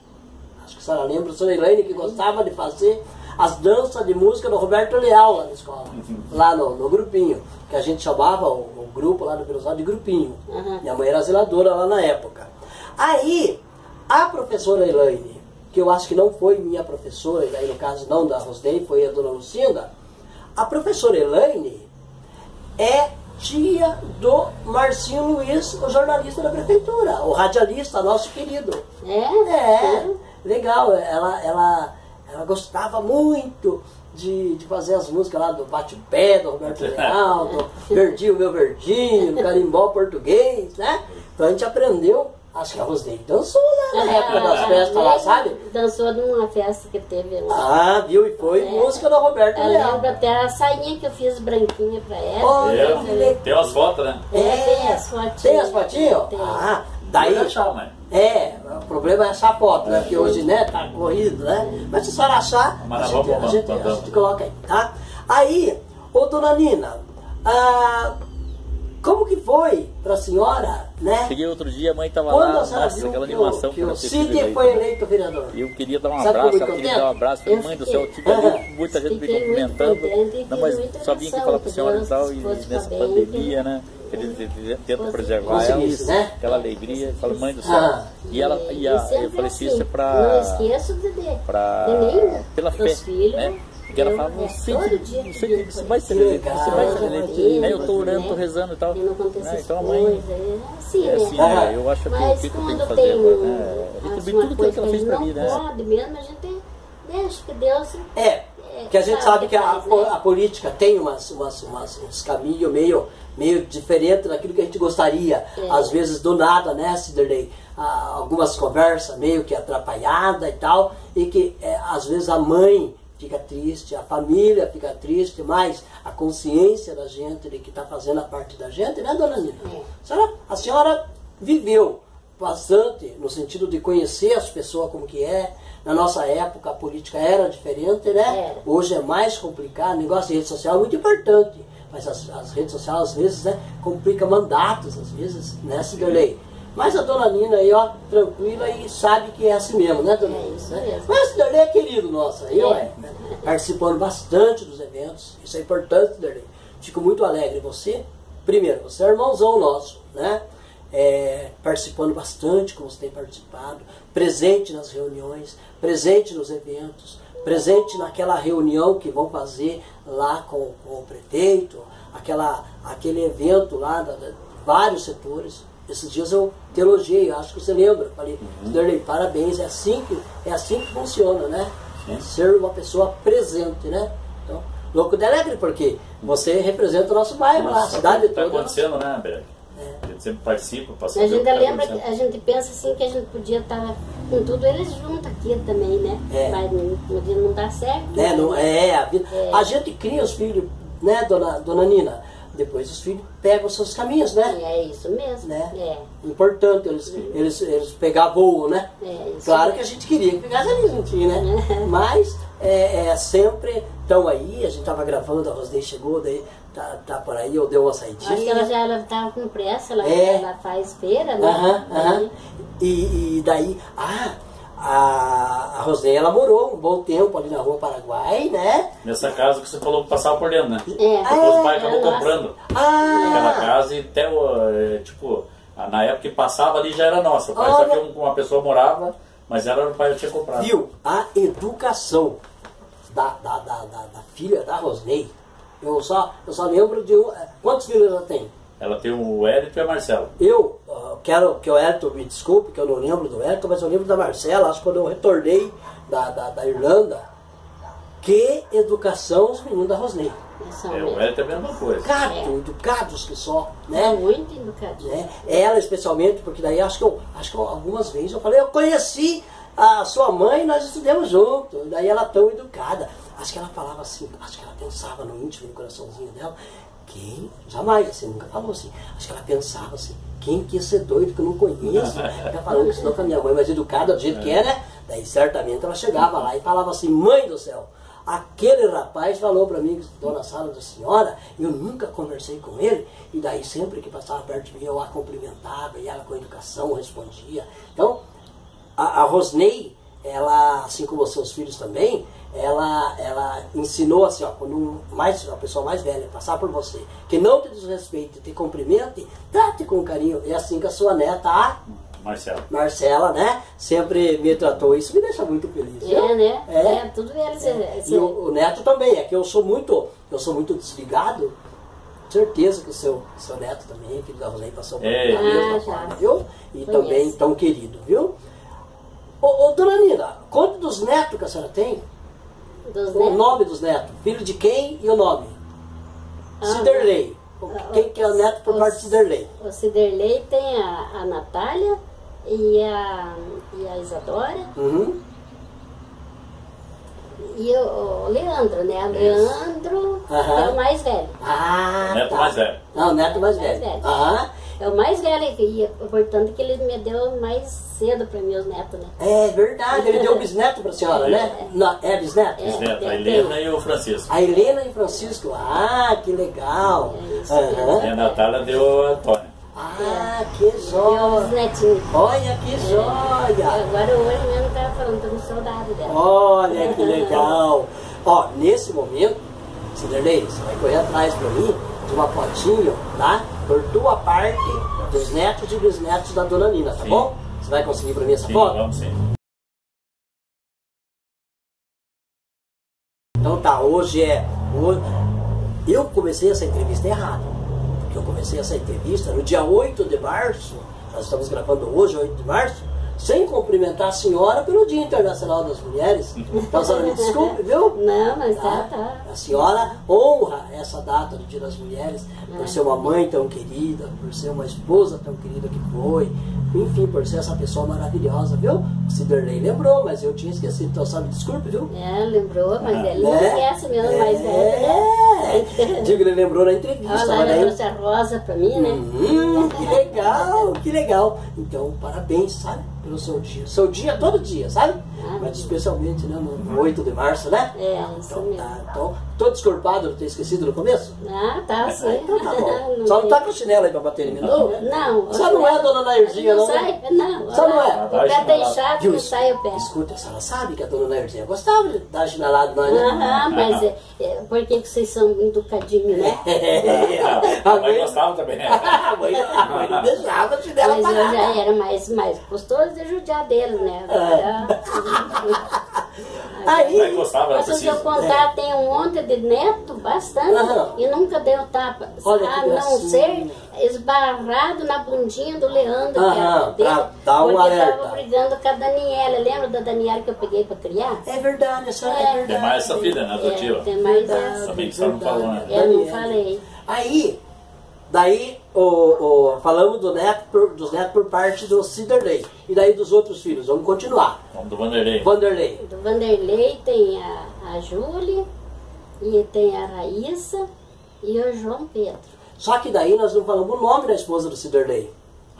acho que a senhora lembra, a professora Elaine, que gostava de fazer as danças de música do Roberto Leal lá na escola, lá no grupinho, que a gente chamava o grupo lá do Pirosal de grupinho. Minha mãe era zeladora lá na época. Aí, a professora Elaine, que eu acho que não foi minha professora, e aí no caso não da Rosnei, foi a dona Lucinda, a professora Elaine é tia do Marcinho Luiz, o jornalista da prefeitura, o radialista, nosso querido. Legal, ela gostava muito de fazer as músicas lá do Bate-Pé, do Roberto Leal, do Verdinho, meu Verdinho, do carimbó português, né? Então a gente aprendeu. Acho que a Rosnei dançou lá na época das festas lá, sabe? Dançou numa festa que teve lá. Viu? E foi música do Roberto Leal. Eu lembro até a sainha que eu fiz branquinha pra ela. Tem umas fotos, né? Tem as fotinhas. Tem as fotinhas? Daí... achar, mãe. O problema é achar foto, né? Porque hoje, né, tá corrido, né? Mas se a senhora achar, a gente coloca aí, tá? Aí, ô dona Nina, como que foi pra senhora, né? Cheguei outro dia, a mãe tava quando lá, nossa, aquela animação que o Cid foi eleito vereador. Eu queria dar um abraço, ela queria dar um abraço. Falei, mãe do céu, tive ali muita gente me cumprimentando. Não, mas só vim aqui falar pra senhora e tal, e nessa pandemia, né? Ele tenta preservar ela, né? Aquela alegria. Falei, mãe do céu. E ela, eu falei, isso é pra... Não esqueço pela fé, né? Porque ela falava, você vai ser eleito, você vai ser eleito. Eu estou orando, estou rezando e tal. Então a mãe é assim, né? Eu acho que o que eu tenho que fazer agora, né? Retribuir tudo aquilo que ela fez pra mim, né? Não pode mesmo, a gente deixa que Deus... que a gente sabe que a política tem uns caminhos meio diferentes daquilo que a gente gostaria. Às vezes do nada, né, Ciderley? Algumas conversas meio que atrapalhadas e tal, e que às vezes a mãe fica triste, a família fica triste, mas a consciência da gente de que está fazendo a parte da gente, né, dona Nina? A senhora viveu bastante no sentido de conhecer as pessoas como que é. Na nossa época a política era diferente, né? Hoje é mais complicado, o negócio de rede social é muito importante, mas as redes sociais às vezes, né, complicam mandatos, às vezes, né, Ciderley? Mas a dona Nina aí, ó, tranquila e sabe que é assim mesmo, né, dona Nina? Isso mesmo. Mas o Ciderley é querido nosso, aí, participando bastante dos eventos, isso é importante, Ciderley. Fico muito alegre. Você, primeiro, você é irmãozão nosso, né? Participando bastante, como você tem participado, presente nas reuniões, presente nos eventos, presente naquela reunião que vão fazer lá com o prefeito, aquele evento lá de vários setores. Esses dias eu te elogiei, acho que você lembra. Falei, Ciderley, parabéns, é assim que funciona, né? Ser uma pessoa presente, né? Então, louco de alegre, porque você representa o nosso bairro lá, a cidade toda. Está acontecendo, né, Berg? A gente sempre participa, passa a gente lembra, a gente pensa assim que a gente podia estar com tudo eles juntos aqui também, né? Mas não dá certo. A gente cria os filhos, né, dona Nina? Depois os filhos pegam os seus caminhos, né? É isso mesmo. Né? Importante eles pegar voo, né? Claro que a gente queria que pegasse ali juntinho, né? Mas sempre estão aí, a gente estava gravando, a Rosnei chegou, daí tá por aí, eu dei uma saidinha. Acho que ela estava com pressa, ela faz feira, né? E daí, a Rosnei, ela morou um bom tempo ali na Rua Paraguai, né? Nessa casa que você falou que passava por dentro, né? É. O pai acabou comprando aquela casa e até, tipo, na época que passava ali já era nossa. O pai só que uma pessoa morava, mas o pai já tinha comprado. Viu? A educação da filha da Rosnei, eu só lembro de... Quantos filhos ela tem? Ela tem o Hélito e a Marcela. Eu quero que o Hélito me desculpe, que eu não lembro do Hélito, mas eu lembro da Marcela, acho que quando eu retornei da Irlanda. Que educação os meninos da Rosnei. O Hélito é a mesma coisa. Educados que só, né? Muito educados. Né? Ela especialmente, porque daí acho que algumas vezes eu falei, eu conheci a sua mãe e nós estudamos juntos. Daí ela tão educada. Acho que ela falava assim, acho que ela pensava no íntimo, no coraçãozinho dela. Jamais, assim, nunca falou assim. Acho que ela pensava assim, quem que ia ser doido que eu não conheço? Fica falando que estudou com a minha mãe, mas educada do jeito que é, né? Daí certamente ela chegava lá e falava assim, mãe do céu, aquele rapaz falou para mim que estudou na sala da senhora, eu nunca conversei com ele, e daí sempre que passava perto de mim eu a cumprimentava, e ela com educação respondia. Então, a Rosnei, ela, assim como os seus filhos também, ela ensinou assim, ó, quando a pessoa mais velha passar por você, que não te desrespeite, te cumprimente, trate com carinho. É assim que a sua neta, a Marcela, né, sempre me tratou. Isso me deixa muito feliz. Né? Tudo eles. E o neto também, é que eu sou muito desligado. Certeza que o seu neto também, filho da Rosnei, passou por a mesma forma, viu? E também tão querido, viu? Ô, dona Nina, conta dos netos que a senhora tem. O nome dos netos. Filho de quem e o nome? Ciderley. Quem que é o neto por parte de Ciderley? O Ciderley tem a Natália e a Isadora. Uhum. E o Leandro, né? O Leandro é o mais velho. O neto mais velho. O neto mais velho. É o mais velho, e portanto que ele me deu mais cedo para meus netos, né? É verdade, ele deu bisneto para a senhora, né? É bisneto? Bisneto, a Helena e o Francisco. A Helena e o Francisco, que legal. E a Natália deu a Antônia. Que joia. Meus netinhos. Olha que joia. Agora hoje mesmo estava falando, tô com saudade dela. Olha que legal. Ó, nesse momento, Ciderley, você vai correr atrás para mim de uma fotinho, tá? Por tua parte, dos netos e bisnetos da dona Nina, tá bom? Você vai conseguir para mim essa foto? Vamos sim. Então tá, hoje eu comecei essa entrevista errado. Porque eu comecei essa entrevista no dia 8 de março, nós estamos gravando hoje, 8 de março, sem cumprimentar a senhora pelo Dia Internacional das Mulheres. Então a senhora me desculpe, viu? Não, mas tá. A senhora honra essa data do Dia das Mulheres por ser uma mãe tão querida, por ser uma esposa tão querida que foi, enfim, por ser essa pessoa maravilhosa, viu? O Ciderley lembrou, mas eu tinha esquecido, então só me desculpe, viu? Lembrou, mas ele não esquece mesmo, mais velho, né? Digo, ele lembrou na entrevista. Olha lá, ele trouxe a rosa pra mim, né? Que legal. Então, parabéns, sabe? Pelo seu dia. Seu dia todo dia, sabe? Mas especialmente, né, no 8 de março, né? Isso mesmo. Então, tô desculpado de ter esquecido no começo? Tá sim. Então tá bom. Só não tá com o chinelo aí pra bater em mim, não? Não. Só não é a dona Nairzinha, não? Não. Só não é? O pé tá inchado, não sai o pé. Escuta, a senhora sabe que a dona Nairzinha gostava de dar chinelada nós, né? Mas por que vocês são educadinhos, né? A mãe gostava também, né? A mãe não deixava a chinela Mas parar. eu já era mais gostoso de judiar deles, né? Aí, gostava, se eu contar, tem um monte de neto, bastante, e nunca deu tapa. A não ser esbarrado na bundinha do Leandro, pra dar um alerta. Porque tava brigando com a Daniela. Lembra da Daniela que eu peguei pra criar? É verdade, a senhora é verdade. Tem mais essa filha, né, adotiva? Tem mais essa. Também que só não falou, né? Eu não falei. Aí, daí, falamos dos netos por parte do Ciderley. E daí dos outros filhos, vamos continuar. Vamos do Vanderlei. Do Vanderlei tem a Júlia, e tem a Raíssa e o João Pedro. Só que daí nós não falamos o nome da esposa do Ciderley.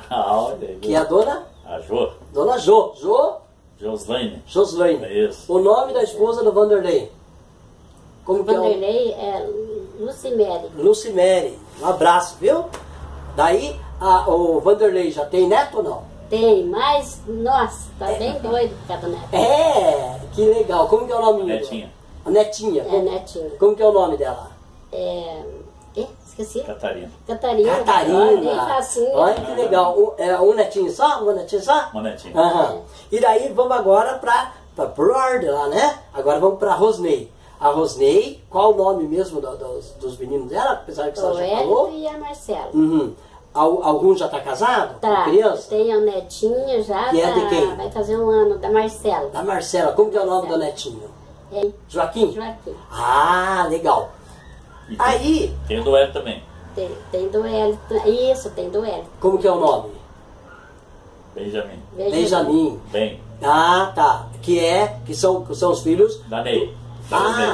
Olha aí. Que é a dona? A Jô. Dona Joslaine. Joslaine. É isso. O nome da esposa do Vanderlei. Como que Vanderlei é Lucimere. Lucimere. Um abraço, viu? Daí, o Vanderlei já tem neto ou não? Tem, mas, nossa, tá bem doido por causa do neto. Que legal. Como que é o nome dela? Netinha. A Netinha. Netinha. Como que é o nome dela? Esqueci. Catarina. Catarina. Catarina. Facinho. Olha que legal. Um netinho só? Uma netinha só? Uma netinha. E daí vamos agora pra ordem lá, né? Agora vamos pra Rosnei. A Rosnei, qual o nome mesmo dos meninos dela? Apesar que você já falou. O e a Marcela. Algum já tá casado? Tá. Criança? Tem a netinha já. Que é de quem? Vai fazer um ano, da Marcela. Da Marcela. Como que é o nome do netinho? Joaquim? Joaquim. Ah, legal. Aí... Tem o do Hélio também. Tem do Hélio. Isso, tem do Hélio. Como que é o nome? Benjamin. Benjamin. Bem. Ah, tá. Que são os filhos... Da Ney.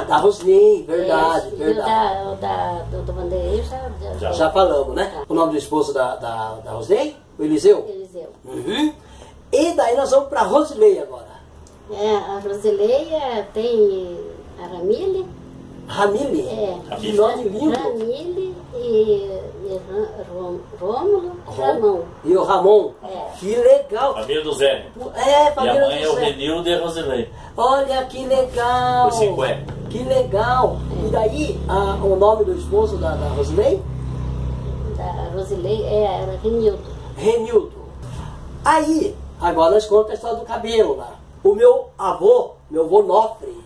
Da Rosnei, verdade, verdade. E do Vanderlei Já falamos, né? O nome do esposo da Rosnei? O Eliseu? Eliseu. E daí nós vamos pra Rosilei agora. A Rosileia tem a Ramile. Ramile? Que nome lindo. Ramile e Rômulo, Ramon. E o Ramon? Que legal. Família do Zé. Família e a mãe do é o Zé. Renildo e a Rosilei. Olha que legal. Foi 5 Que legal. E daí, o nome do esposo da Rosilei? Da Rosilei era Renildo. Renildo. Aí, agora nós contamos a história do cabelo lá. O meu avô Nofre,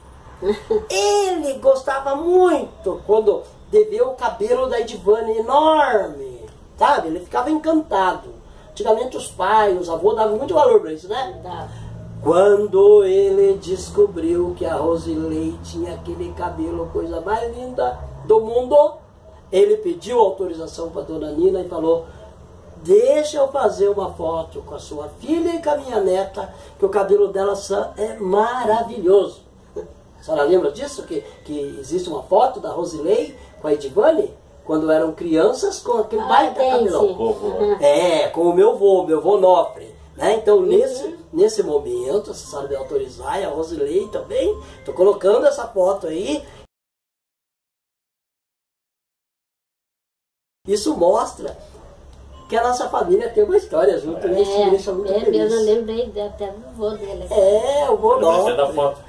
ele gostava muito quando devia o cabelo da Edivane enorme, sabe? Ele ficava encantado. Antigamente os pais, os avós davam muito valor para isso, né? Quando ele descobriu que a Rosilei tinha aquele cabelo, coisa mais linda do mundo, ele pediu autorização para dona Nina e falou: deixa eu fazer uma foto com a sua filha e com a minha neta, que o cabelo dela é maravilhoso. A senhora lembra disso? Que existe uma foto da Rosilei com a Edivane, quando eram crianças, com aquele baita cabelão. Com o meu avô Nofre. Né? Então, nesse momento, se a senhora me autorizar, e a Rosilei também, estou colocando essa foto aí. Isso mostra que a nossa família tem uma história junto, né? Isso me deixa muito feliz. Eu lembrei até do vô dele. O vô Nofre. da foto.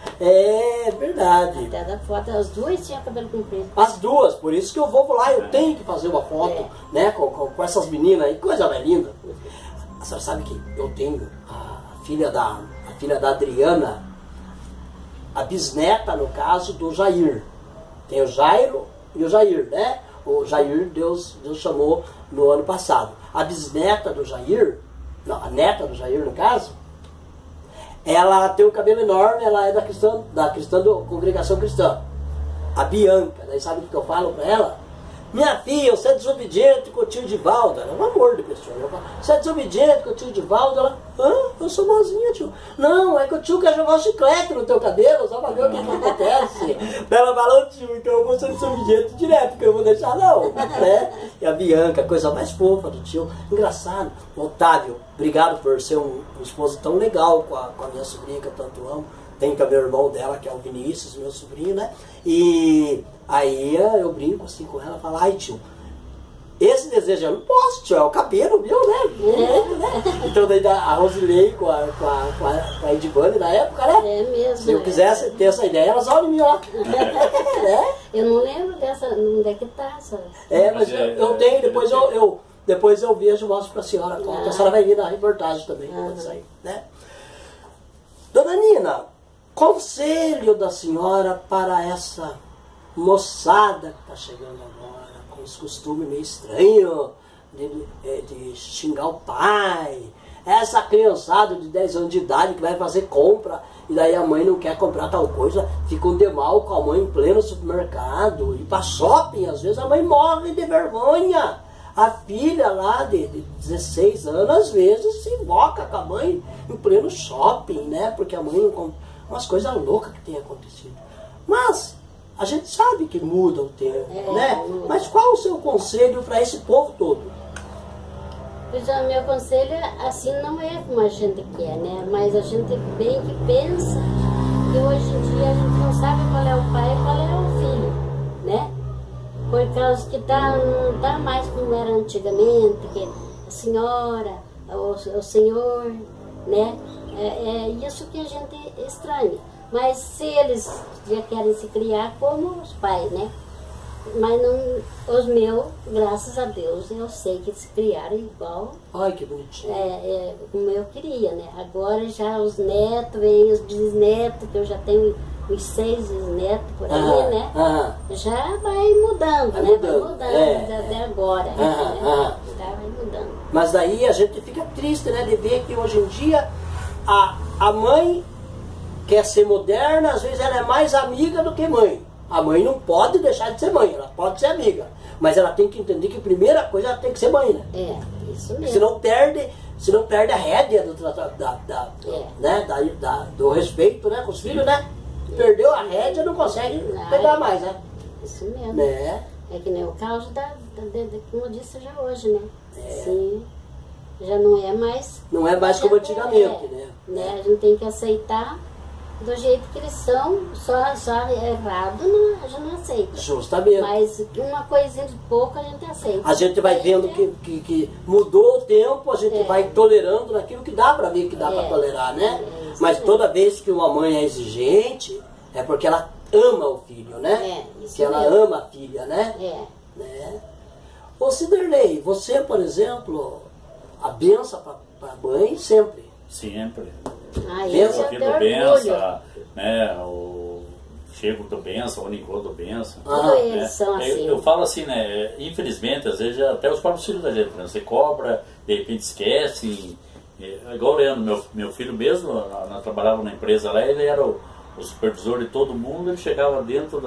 Verdade. Até da foto, as duas tinham cabelo comprido. As duas, por isso que eu vou lá, eu tenho que fazer uma foto, né, com essas meninas aí, coisa mais linda. A senhora sabe que eu tenho a filha da Adriana, a bisneta, no caso, do Jair. Tem o Jairo e o Jair, né? O Jair, Deus chamou no ano passado. A bisneta do Jair, não, a neta do Jair, no caso, ela tem um cabelo enorme, ela é da congregação cristã. A Bianca, daí sabe o que eu falo pra ela? Minha filha, você é desobediente com o tio Divaldo. Ela é um amor de pessoa. Eu falo, você é desobediente com o tio Divaldo? Ela, eu sou boazinha, tio. Não, é que o tio quer jogar um chiclete no teu cabelo, só pra ver o que acontece. Ela falou, tio, então eu vou ser desobediente direto, porque eu vou deixar não. Né? E a Bianca, coisa mais fofa do tio. Engraçado. Otávio, obrigado por ser um esposo tão legal com a minha sobrinha, que eu tanto amo. Tem também o irmão dela, que é o Vinícius, meu sobrinho, né? E aí eu brinco assim com ela, falo, ai tio, esse desejo eu não posso, tio, é o cabelo meu, né? Então daí a Rosilei com a Edivane na época, né? É mesmo. Se eu quisesse ter essa ideia, elas olham em mim, ó. Eu não lembro dessa, onde é que tá, sabe? Mas eu tenho, depois eu vejo e mostro pra senhora. A senhora vai vir na reportagem também, quando sair, né? Dona Nina, conselho da senhora para essa moçada que está chegando agora, com os costumes meio estranhos, de xingar o pai, essa criançada de 10 anos de idade que vai fazer compra, e daí a mãe não quer comprar tal coisa, ficam de mal com a mãe em pleno supermercado, e para shopping, às vezes a mãe morre de vergonha. A filha lá de 16 anos, às vezes, se invoca com a mãe em pleno shopping, né? Porque a mãe não compra. Umas coisas loucas que tem acontecido. Mas a gente sabe que muda o tempo, né? Mas qual o seu conselho para esse povo todo? Pois o meu conselho, assim, não é como a gente quer, né? Mas a gente bem que pensa que hoje em dia a gente não sabe qual é o pai e qual é o filho, né? Por causa que não tá mais como era antigamente, que a senhora o Senhor, né? É isso que a gente estranha. Mas se eles já querem se criar como os pais, né? Mas não, os meus, graças a Deus, eu sei que eles se criaram igual. Ai, que bonitinho. Como eu queria, né? Agora já os netos, vem os bisnetos, que eu já tenho os 6 bisnetos por aí, né? Já vai mudando, né? Vai mudando até agora. Né? Já vai mudando. Mas daí a gente fica triste, né? De ver que hoje em dia a mãe quer ser moderna, às vezes ela é mais amiga do que mãe. A mãe não pode deixar de ser mãe, ela pode ser amiga. Mas ela tem que entender que a primeira coisa ela tem que ser mãe, né? Isso mesmo. Senão perde a rédea do respeito, né? Com os filhos, né? Perdeu a rédea, não consegue pegar mais, né? Isso mesmo. Né? É que nem o caso como eu disse já hoje, né? Sim. Já não é mais... Não é mais como antigamente, né? A gente tem que aceitar do jeito que eles são, só errado a gente não aceita. Justamente. Mas uma coisinha de pouco a gente aceita. A gente vai vendo que mudou o tempo, a gente vai tolerando naquilo que dá para ver que dá para tolerar, né? Mas toda vez que uma mãe é exigente, é porque ela ama o filho, né? Que ela ama a filha, né? Né? Ô Ciderley, você, por exemplo, a benção para a mãe sempre. Sempre. Benção aqui do benção, né? O Chego do benção, o Nicô do benção. Eles são assim. Eu falo assim, né? Infelizmente, às vezes até os próprios filhos da gente, né? Você cobra, de repente esquece. Igual o Leandro, meu filho mesmo, nós trabalhávamos na empresa lá, ele era o supervisor de todo mundo, ele chegava dentro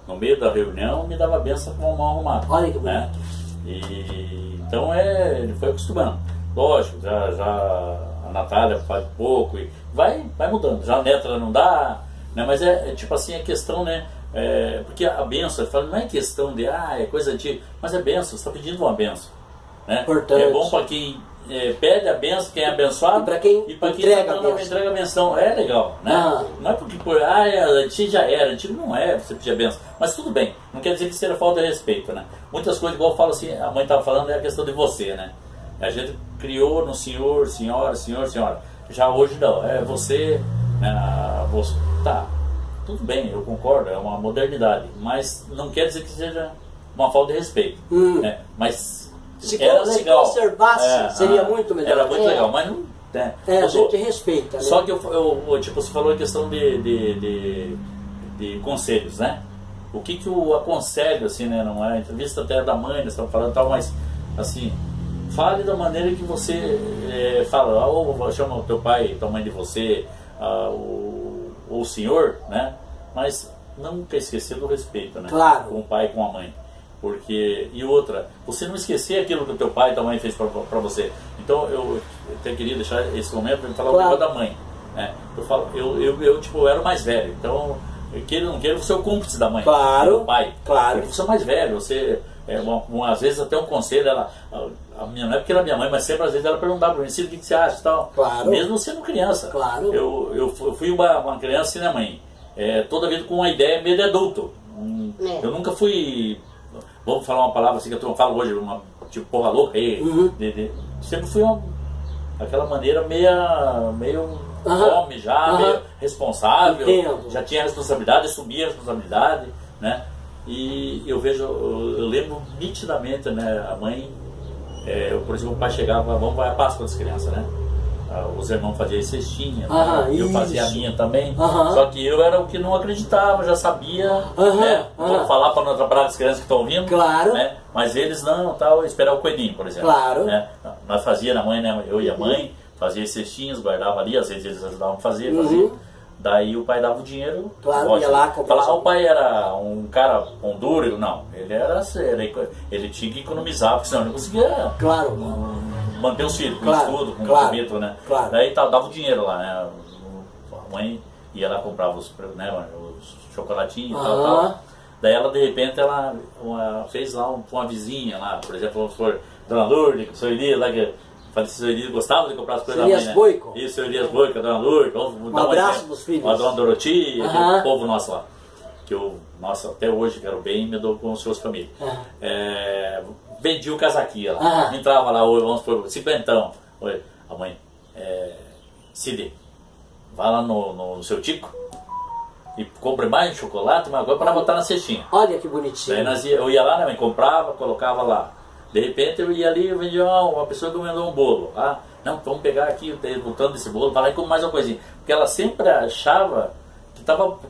no meio da reunião e me dava benção com a mão arrumada. Olha que né? Então ele foi acostumando. Lógico, já a Natália faz pouco e vai mudando. Já a neta não dá, né? Mas tipo assim, a questão, né? Porque a benção, não é questão de, é coisa antiga, mas é benção, você está pedindo uma benção. Né? É bom para quem pede a benção, quem é abençoado, e para quem entrega a benção. É legal, né? Não é porque, antigo já era, antigo não é, você pedir a benção. Mas tudo bem, não quer dizer que seja falta de respeito, né? Muitas coisas, igual eu falo assim, a mãe estava falando, é a questão de você, né? A gente criou no senhor, senhora. Já hoje não, é você, você. Tá, tudo bem, eu concordo, é uma modernidade, mas não quer dizer que seja uma falta de respeito. Né? Mas se conservasse, seria muito melhor. Era muito legal, mas não. A gente respeita. Né? Só que tipo, você falou em questão de conselhos, né? O que eu aconselho, assim, né? Não é entrevista até da mãe, nós estamos falando tal, mas assim. Fale da maneira que você fala, ou chama o teu pai, tua mãe de você, o senhor, né? Mas nunca esquecer do respeito, né? Claro. Com o pai e com a mãe. Porque, e outra, você não esquecer aquilo que o teu pai e tua mãe fez para você. Então eu até queria deixar esse momento para falar o negócio da mãe. Né? Eu era o mais velho, então eu não quero ser o cúmplice da mãe, do pai. Claro. Porque você é o mais velho, você... às vezes até um conselho, não é porque era minha mãe, mas sempre às vezes ela perguntava para mim, o que você acha e tal. Claro. Mesmo sendo criança. Claro. Eu fui uma criança assim, né, mãe? Toda vida com uma ideia meio de adulto. Eu nunca fui, vamos falar uma palavra assim que eu falo hoje, tipo porra louca. Sempre fui aquela maneira meio homem já, meio responsável. Entendo. Já tinha responsabilidade, assumia a responsabilidade, né? E eu lembro nitidamente, né, a mãe, por exemplo, o pai chegava, vamos para a Páscoa das crianças, né? Os irmãos faziam cestinha, eu fazia a minha também, só que eu era o que não acreditava, já sabia, né? Vou falar para não atrapalhar as crianças que estão ouvindo, claro. Né? Mas eles não, esperar o coelhinho, por exemplo. Claro. Né? Nós fazíamos na mãe, né? Eu e a mãe, fazia as cestinhas, guardava ali, às vezes eles ajudavam a fazer, Daí o pai dava o dinheiro. Claro, ia lá comprar. Falava, o pai era um cara pão duro? Não, ele tinha que economizar, porque senão ele não conseguia manter os filhos, com estudo, com comprometo, né? Claro. Daí dava o dinheiro lá, né? A mãe ia lá comprar os chocolatinhos e tal. Daí ela, de repente, ela fez lá uma vizinha lá, por exemplo, vamos supor, Dona Lourdes, seu Elias, lá que... Seu Elias gostava de comprar as coisas da mãe, né? Boico. Isso, seu Elias Boico, a Dona Lourdes. Um abraço dos filhos. A Dona Dorotia, aquele povo nosso lá. que eu, nossa, até hoje quero bem e me dou com suas famílias. Vendi o casaquinho lá, entrava lá, vamos por 50, a mãe, Cid, vai lá no seu Tico e compre mais chocolate, mais coisa para botar na cestinha. Olha que bonitinho. Daí eu ia lá, né, comprava, colocava lá. De repente eu ia ali e vendia uma pessoa que me mandou um bolo. Não, vamos pegar aqui, botando esse bolo, vai lá e come mais uma coisinha. Porque ela sempre achava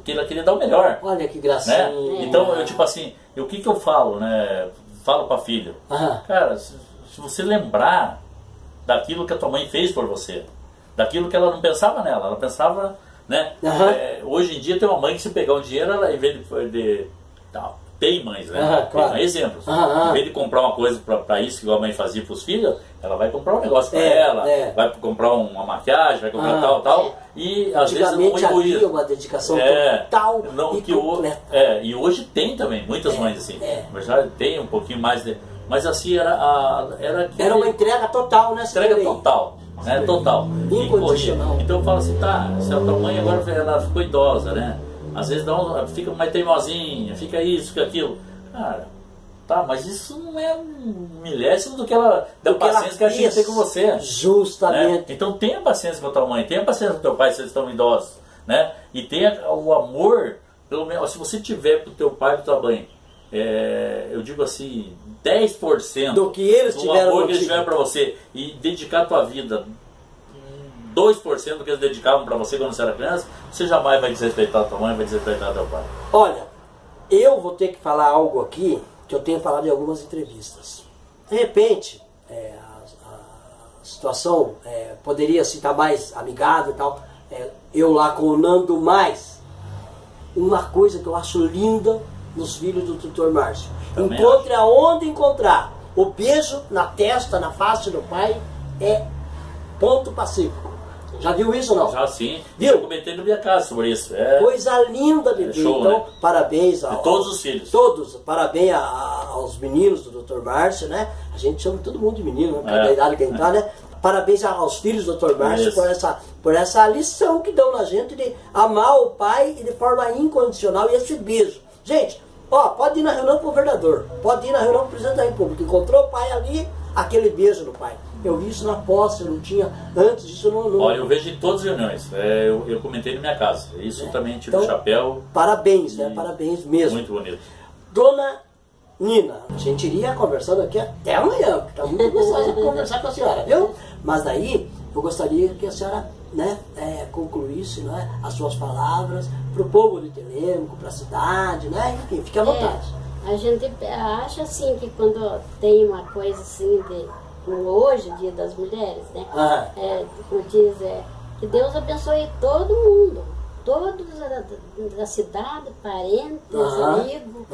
que ela queria dar o melhor. Olha que gracinha. Né? Então, eu tipo assim, o que eu falo, né? Falo para filho. Cara, se você lembrar daquilo que a tua mãe fez por você, daquilo que ela não pensava nela, ela pensava, né? Hoje em dia tem uma mãe que se pegar um dinheiro, ela em vez de tem mães, né? Claro. Tem exemplos. Em vez de comprar uma coisa para isso que a mãe fazia para os filhos, ela vai comprar um negócio para ela, vai comprar uma maquiagem, vai comprar tal. E às vezes não havia uma dedicação total e completa. E hoje tem também, muitas mães assim. Mas já tem um pouquinho mais de... Mas assim, era uma entrega total, né? Entrega total. Né? Total. Incondicional. Então eu falo assim, se a tua mãe agora ela ficou idosa, né? Às vezes fica mais teimosinha, fica isso, fica aquilo. Cara, mas isso não é um milésimo do que da paciência que a gente tem com você. Justamente. Né? Então tenha paciência com a tua mãe, tenha paciência com o teu pai se eles estão idosos. Né? E tenha o amor, pelo menos, se você tiver pro teu pai e pro tua mãe, eu digo assim, 10% do que eles tiveram, amor que eles tiveram para você, e dedicar a tua vida 2% do que eles dedicavam para você quando você era criança, você jamais vai desrespeitar a tua mãe, vai desrespeitar teu pai. Olha, eu vou ter que falar algo aqui que eu tenho falado em algumas entrevistas. De repente, a situação poderia se estar mais amigável e tal. Eu lá com o Nando, mais uma coisa que eu acho linda nos filhos do Dr. Márcio. Também encontre acho. Aonde encontrar. O beijo na testa, na face do pai é ponto pacífico. Já viu isso ou não? Já sim. Viu? Eu comentei na minha casa sobre isso. Coisa linda de ver. Show, então, né? parabéns a todos os filhos. Todos. Parabéns aos meninos do Dr. Márcio, né? A gente chama todo mundo de menino, né? Cada idade que entrar, né? Parabéns aos filhos do Dr. Márcio por essa lição que dão na gente de amar o pai de forma incondicional, e esse beijo. Gente, pode ir na reunião com o governador, pode ir na reunião com o presidente da República. Encontrou o pai ali, aquele beijo no pai. Eu vi isso na posse, eu não tinha antes disso. Olha, eu vejo em todas as reuniões. Eu comentei na minha casa. Isso também tiro o chapéu. Parabéns, né? Parabéns mesmo. Muito bonito. Dona Nina, a gente iria conversando aqui até amanhã, porque está muito gostoso de conversar com a senhora, viu? Mas daí eu gostaria que a senhora, né, concluísse, né, as suas palavras para o povo de Telêmaco, para a cidade, né? Enfim, fique à vontade. A gente acha assim que quando tem uma coisa assim como hoje, Dia das Mulheres, né? Como diz, que Deus abençoe todo mundo, todos da cidade, parentes, amigos,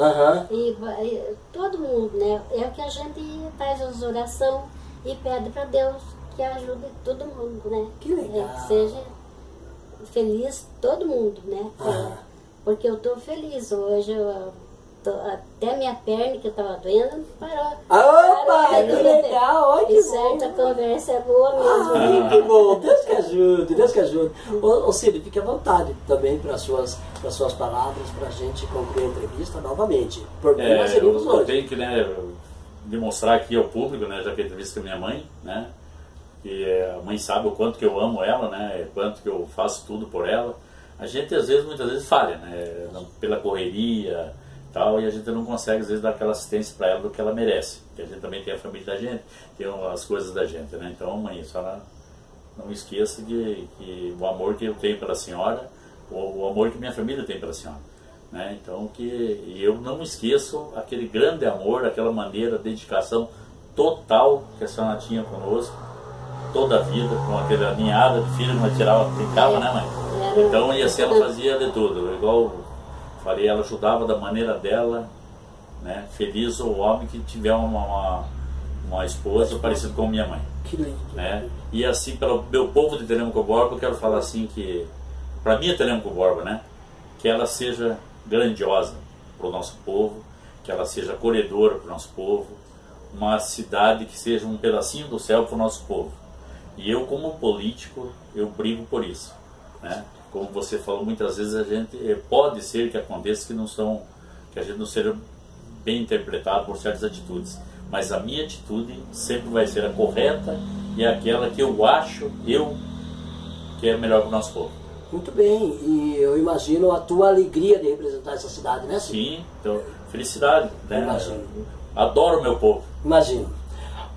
e todo mundo, né? É o que a gente faz as orações e pede para Deus que ajude todo mundo, né? Que legal. Que seja feliz todo mundo, né? Porque eu estou feliz hoje. Até minha perna que estava doendo parou. Opa, que legal, olha que bom. Certa conversa é boa mesmo. Que bom, Deus que ajude, Deus que ajude. Ô Cid, fique à vontade também para as suas palavras, para a gente concluir a entrevista novamente. Por mim, nós iríamos hoje. Eu tenho que, né, demonstrar aqui ao público, né, já que a entrevista com a minha mãe, né, que a mãe sabe o quanto que eu amo ela, né, o quanto que eu faço tudo por ela. A gente muitas vezes falha, né, pela correria, e a gente não consegue às vezes dar aquela assistência para ela do que ela merece, porque a gente também tem a família da gente, tem as coisas da gente, né? Então, mãe, a senhora não esqueça que o amor que eu tenho pela senhora, o amor que minha família tem pela senhora, né? Então, e eu não esqueço aquele grande amor, aquela maneira, dedicação total que a senhora tinha conosco toda a vida, com aquela ninhada de filhos que nós tirava, brincava, né, mãe? Então, e assim ela fazia de tudo, igual falei, ela ajudava da maneira dela, né? Feliz o homem que tiver uma esposa parecida com minha mãe. Que lindo. Né? E assim, pelo meu povo de Telêmaco Borba, eu quero falar assim que, para mim, Telêmaco Borba, né? Que ela seja grandiosa para o nosso povo, que ela seja acolhedora para o nosso povo, uma cidade que seja um pedacinho do céu para o nosso povo. E eu, como político, eu brigo por isso, né? como você falou, muitas vezes a gente pode ser que aconteça que a gente não seja bem interpretado por certas atitudes, mas a minha atitude sempre vai ser a correta e aquela que eu acho que é melhor para o nosso povo. Muito bem, e eu imagino a tua alegria de representar essa cidade, né? Sim, então, felicidade, né? Imagino. Adoro o meu povo. Imagino.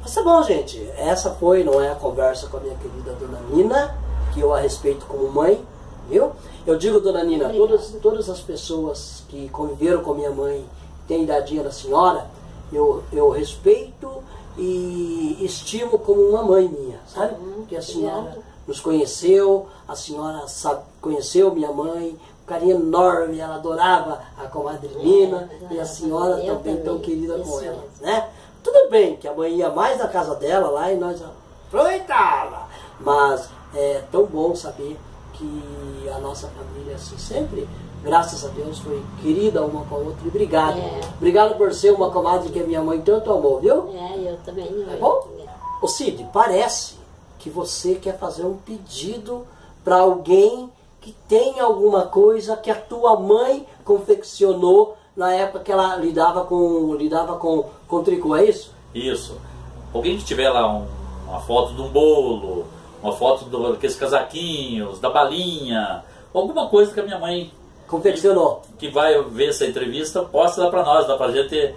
Mas tá bom, gente, essa foi, não é, a conversa com a minha querida Dona Nina, que eu a respeito como mãe, viu? Eu digo, Dona Nina, todas as pessoas que conviveram com minha mãe, têm a idadinha da senhora, eu respeito e estimo como uma mãe minha, sabe? Porque a senhora nos conheceu, a senhora conheceu minha mãe, um carinho enorme, ela adorava a comadre Nina, e a senhora também tão querida com ela, né? Tudo bem que a mãe ia mais na casa dela lá e nós aproveitava, mas é tão bom saber que a nossa família assim sempre, graças a Deus, foi querida uma com a outra, e obrigado. Obrigado por ser uma comadre que a minha mãe tanto amou, viu? Eu também. Tá bom? Ô Cid, parece que você quer fazer um pedido para alguém que tem alguma coisa que a tua mãe confeccionou na época que ela lidava com tricô, é isso? Isso. Alguém que tiver lá uma foto de um bolo, uma foto daqueles casaquinhos, da balinha, alguma coisa que a minha mãe confeccionou, que vai ver essa entrevista, possa dar para nós, dá pra gente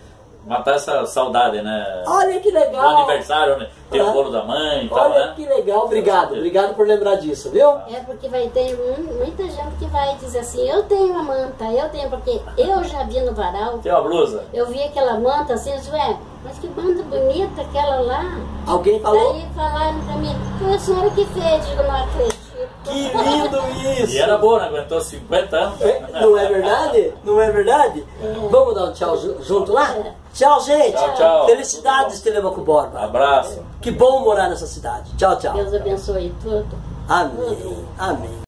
matar essa saudade, né? Olha que legal! No aniversário, né? Tem o bolo da mãe e tal, olha, né? Que legal, obrigado por lembrar disso, viu? É porque vai ter muita gente que vai dizer assim, eu tenho uma manta, porque eu já vi no varal. Tem uma blusa? Eu vi aquela manta assim, eu disse, mas que banda bonita aquela lá. Alguém falou? Daí falaram pra mim, foi a senhora que fez, eu não acredito. Que lindo isso! E era boa, né? Aguentou 50 anos. Não é verdade? Não é verdade? Vamos dar um tchau junto lá? Tchau, gente! Tchau. Felicidades, Telemaco Borba. Abraço. Que bom morar nessa cidade. Tchau, tchau. Deus abençoe tudo. Amém. Amém.